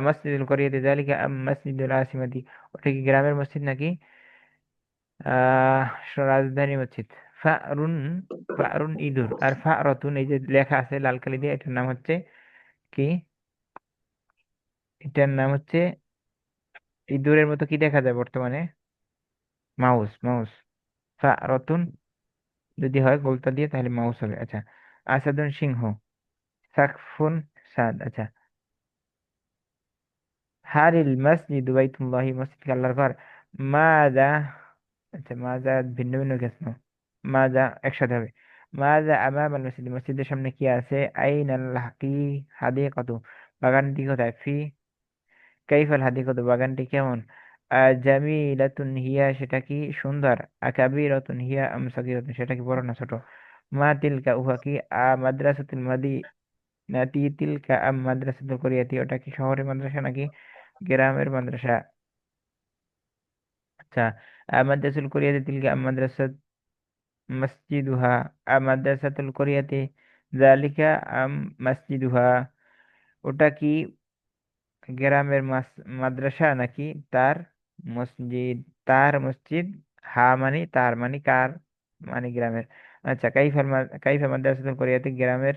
Speaker 1: মসজিদুল করিয়াতি যালিকা মসজিদুল আসিমাতি, ওটি কি গ্রামের মসজিদ নাকি আহ রাজধানী মসজিদ? ফারুন, ফারুন ইঁদুর, আর ফারতুন এই যে লেখা আছে লাল কালি দিয়ে, এটার নাম হচ্ছে কি? এটার নাম হচ্ছে ইঁদুরের মতো কি দেখা যায় বর্তমানে? Mouse, mouse. ফারতুন যদি হয় গোলতা দিয়ে তাহলে মাউস হবে। আচ্ছা, আসাদুন সিংহ, সাকফুন সাদ। আচ্ছা, হারিল মসজিদ বাইতুল্লাহি, মসজিদ কি আল্লাহর ঘর? মাজা, আচ্ছা মাজা ভিন্ন ভিন্ন কেন? মাজা একসাথে হবে। মাজা আমাম আল মসজিদ, মসজিদের সামনে কি আছে? আইনাল হাদিকাতু, বাগানটি কোথায়? ফি কাইফাল হাদিকাতু, বাগানটি কেমন? জামিলাতুন হিয়া, সেটা কি সুন্দর? কাবীরাতুন হিয়া সাগীরাতুন, সেটা কি বড় না ছোট? মা তিলকা, উহা কি? মাদ্রাসাতুল মাদিনাতি তিলকা মাদ্রাসাতুল কোরিয়াতি, ওটা কি শহরের মাদ্রাসা নাকি গ্রামের মাদ্রাসা? আচ্ছা, মাদ্রাসাতুল কোরিয়াতি তিলকা মাদ্রাসাত মসজিদুহা, মাদ্রাসাতুল কোরিয়াতি জালিকা আম মসজিদুহা, ওটা কি গ্রামের মাদ্রাসা নাকি তার মসজিদ? তার মসজিদ, হা মানে তার মানে কার, মানে গ্রামের। আচ্ছা, কাইফা মাদ্রাসাতুল কোরিয়াতি, গ্রামের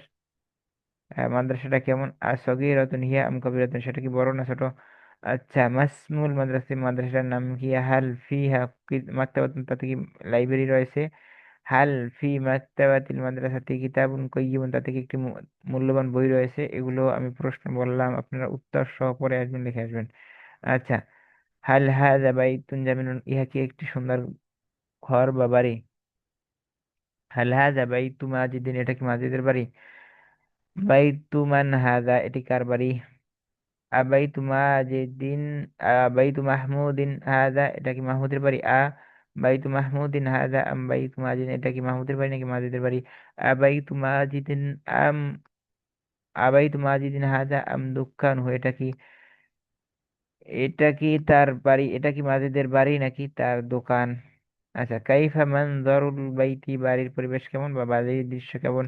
Speaker 1: মাদ্রাসাটা কেমন? আর সগীরাতুন হিয়া আম কবিরাতুন, সেটা কি বড় না ছোট? আচ্ছা, মাসমুল মাদ্রাসা, মাদ্রাসার নাম কি? হাল ফিহা মাকতাবাতুন, তাতে কি লাইব্রেরি রয়েছে? হাল ফি মাকতাবাতিল মাদ্রাসাতি কিতাবুন কাইয়িমুন, তাতে কি একটি মূল্যবান বই রয়েছে? এগুলো আমি প্রশ্ন বললাম, আপনারা উত্তর সহ পরে আসবেন, লিখে আসবেন। আচ্ছা, হাল হাযা বাইতুন জামিলুন, ইহা কি একটি সুন্দর ঘর বা বাড়ি? হাল হাযা বাইতু মাজিদিন, এটা কি মাজিদের বাড়ি? বাইতু মান হাযা, এটি কার বাড়ি? আবাইতু মাজিদিন, আবাইতু মাহমুদিন হাযা, এটা কি মাহমুদের বাড়ি? বাইতু মাহমুদিন হাযা আম বাইতু মাজিদিন, এটা কি মাহমুদের বাড়ি নাকি মাজিদের বাড়ি? আবাইতু মাজিদিন আম আবাইতু মাজিদিন হাযা আম দুক্কানহু, এটা কি তার বাড়ি? এটা কি মাজিদের বাড়ি নাকি তার দোকান? আচ্ছা, কাইফা মানজারুল বাইতি, বাড়ির পরিবেশ কেমন বা বাড়ির দৃশ্য কেমন?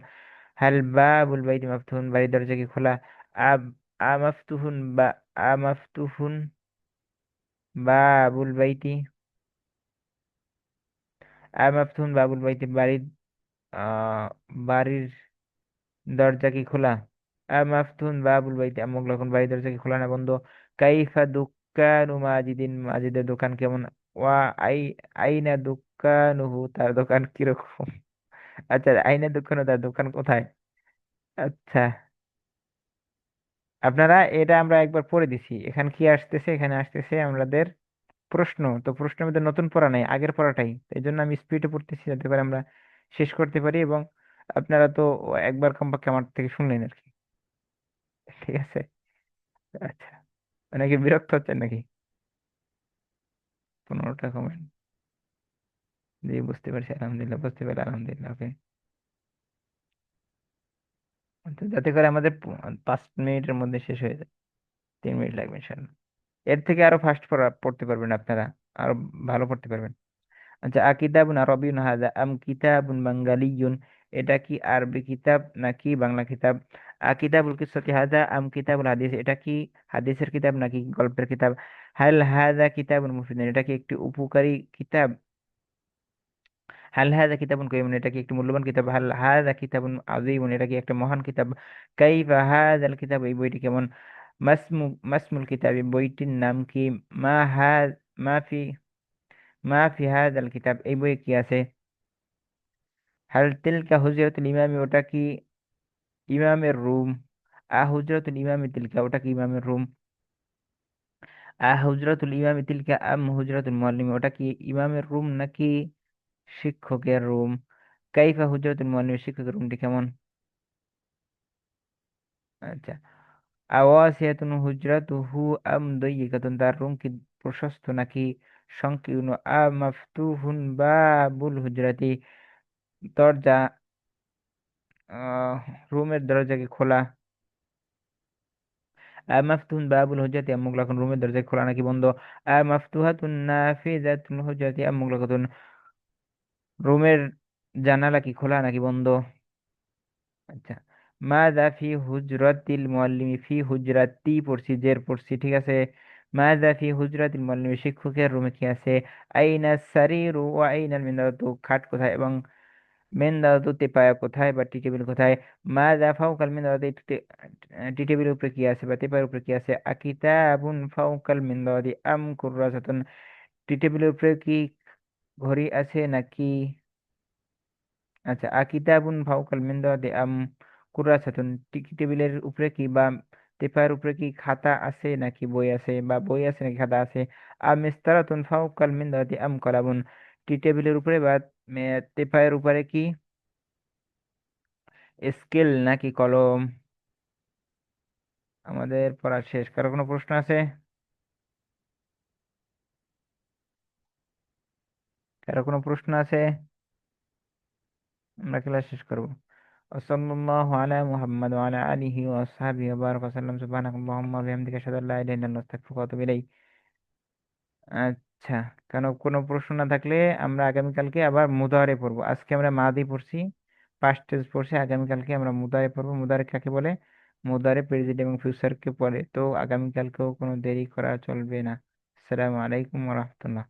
Speaker 1: হাল বাবুল বাইতি মাফতুহুন, বাড়ির দরজা কি খোলা? আব আমাফতুহুন বা আমাফতুহুন বাবুল বাইতি, আমাফতুহুন বাবুল বাইতি, আহ বাড়ির দরজা কি খোলা? মাফতুন বাবুল বাইতি আম মুগলাকুন, বাড়ির দরজা কি খোলা না বন্ধ? কাইফা দুক্কানু মাজিদিন, মাজিদের দোকান কেমন? ওয়া আই আইনা দুক্কানুহু, তার দোকান কিরকম? আচ্ছা, আইনা দোকানু, তার দোকান কোথায়? আচ্ছা, আপনারা এটা আমরা একবার পড়ে দিছি। এখানে কি আসতেছে? এখানে আসতেছে আমাদের প্রশ্ন। তো প্রশ্নের মধ্যে নতুন পড়া নাই, আগের পড়াটাই, এই জন্য আমি স্পিডে পড়তেছি যাতে করে আমরা শেষ করতে পারি। এবং আপনারা তো একবার কমপক্ষে আমার থেকে শুনলেন আর কি, ঠিক আছে? আচ্ছা, নাকি বিরক্ত হচ্ছেন নাকি? 15টা কমেন্ট, জি বুঝতে পারছি, আলহামদুলিল্লাহ, বুঝতে পারছি, আলহামদুলিল্লাহ। ওকে, যাতে করে আমাদের 5 মিনিটের মধ্যে শেষ হয়ে যায়, 3 মিনিট লাগবে ইনশাল্লাহ। এর থেকে আরো ফাস্ট পড়তে পারবেন আপনারা, আরো ভালো পড়তে পারবেন। আচ্ছা, আকিতাবুন আরবিয়ুন হাযা আম কিতাবুন বাঙ্গালিয়ুন, এটা কি আরবি কিতাব নাকি বাংলা কিতাব? কিতাবুল কিসসাতি হাযা আম কিতাবুল হাদিস, এটা কি হাদিসের কিতাব নাকি গল্পের কিতাব? হাল হাযা কিতাবুন মুফিদুন, এটা কি একটি উপকারী কিতাব? হাল হাযা কিতাবুন কাইয়িমুন, এটা কি একটি মূল্যবান কিতাব? হাল হাযা কিতাবুন আযীমুন, এটা কি একটা মহান কিতাব? কাইফা হাযাল কিতাব, এই বইটি কেমন? মাসমু মাসমুল কিতাব, এই বইটির নাম কি? মা হা মা ফি মা ফি হাযাল কিতাব, এই বইয়ে কি আছে? হাল তিলকা হুজরাতুল ইমামি, ওটা কি ইমামের রুম? হুজরাতুল ইমামি তিলকা, ওটা কি ইমামের রুম? হুজরাতুল ইমামি তিলকা আম হুজরাতুল মুআল্লিম, ওটা কি ইমামের রুম নাকি শিক্ষকের রুম? কাইফা হুজরাতুল মুআল্লিম, শিক্ষকের রুমটি কেমন? আচ্ছা, আওয়াসিয়াতুন হুজরাতুহু আম দাইয়িকাতুন, তার রুম কি প্রশস্ত নাকি সংকীর্ণ? মাফতুহুন বাবুল হুজরাতি, দরজা, আহ রুমের দরজা কি খোলা? মাফতুন বাবুল হুজরাতি আম মুগলাকুন, রুমের দরজা খোলা নাকি বন্ধ? মাফতুহাতুন নাফিজাতুল হুজরাতি আম মুগলাকুন, রুমের জানালা কি খোলা নাকি বন্ধ? আচ্ছা, মাযা ফি হুজরাতিল মুআল্লিমি, ফি হুজরাতি পড়ছি, জের পড়ছি, ঠিক আছে। মাযা ফি হুজরাতিল মুআল্লিমি, শিক্ষকের রুমে কি আছে? আইনা সারিরু ওয়া আইনাল মিনদাতু, খাট কোথায় এবং মিনদাতু তেপায়া কোথায় বা টি টেবিল কোথায়? মাযা ফাওকাল মিনদাতি, টি টেবিলের উপরে কি আছে বা তেপায়ের উপরে কি আছে? আকিতাবুন ফাওকাল মিনদাতি আম কুররাসাতুন, টি টেবিলের উপরে কি ঘড়ি আছে নাকি? আচ্ছা, কিতাবুন ফাওকাল মিনদাদি আম কুরাসাতুন, টেবিলের উপরে কি বা পেপার উপরে কি খাতা আছে নাকি বই আছে, বা বই আছে নাকি খাতা আছে? মিসতারাতুন ফাওকাল মিনদাদি আম কলামুন, টেবিলের উপরে বা পেপারের উপরে কি স্কেল নাকি কলম? আমাদের পড়া শেষ। কারো কোনো প্রশ্ন আছে? কারো কোনো প্রশ্ন আছে? আমরা ক্লাস শেষ করবো। ওসল্লাল্লাহু আলা মুহাম্মদ ওয়া আলা আলিহি ওয়া আসহাবিহি ওয়া বারাকা ওয়াসাল্লাম। সুবহানাকাল্লাহুম্মা ওয়া বিহামদিকা আশহাদু আল্লা ইলাহা ইল্লা আনতা আস্তাগফিরুকা ওয়া আতুবু ইলাইক। আচ্ছা, কোনো প্রশ্ন না থাকলে আমরা আগামীকালকে আবার মুদারে পড়বো। আজকে আমরা মাদি পড়ছি, পাস্ট টেন্স পড়ছি, আগামীকালকে আমরা মুদারে পড়বো। মুদারে কাকে বলে? মুদারে প্রেজেন্ট এবং ফিউচারকে বলে। তো আগামীকালকেও কোনো দেরি করা চলবে না। আসসালামু আলাইকুম ওয়া রাহমাতুল্লাহ।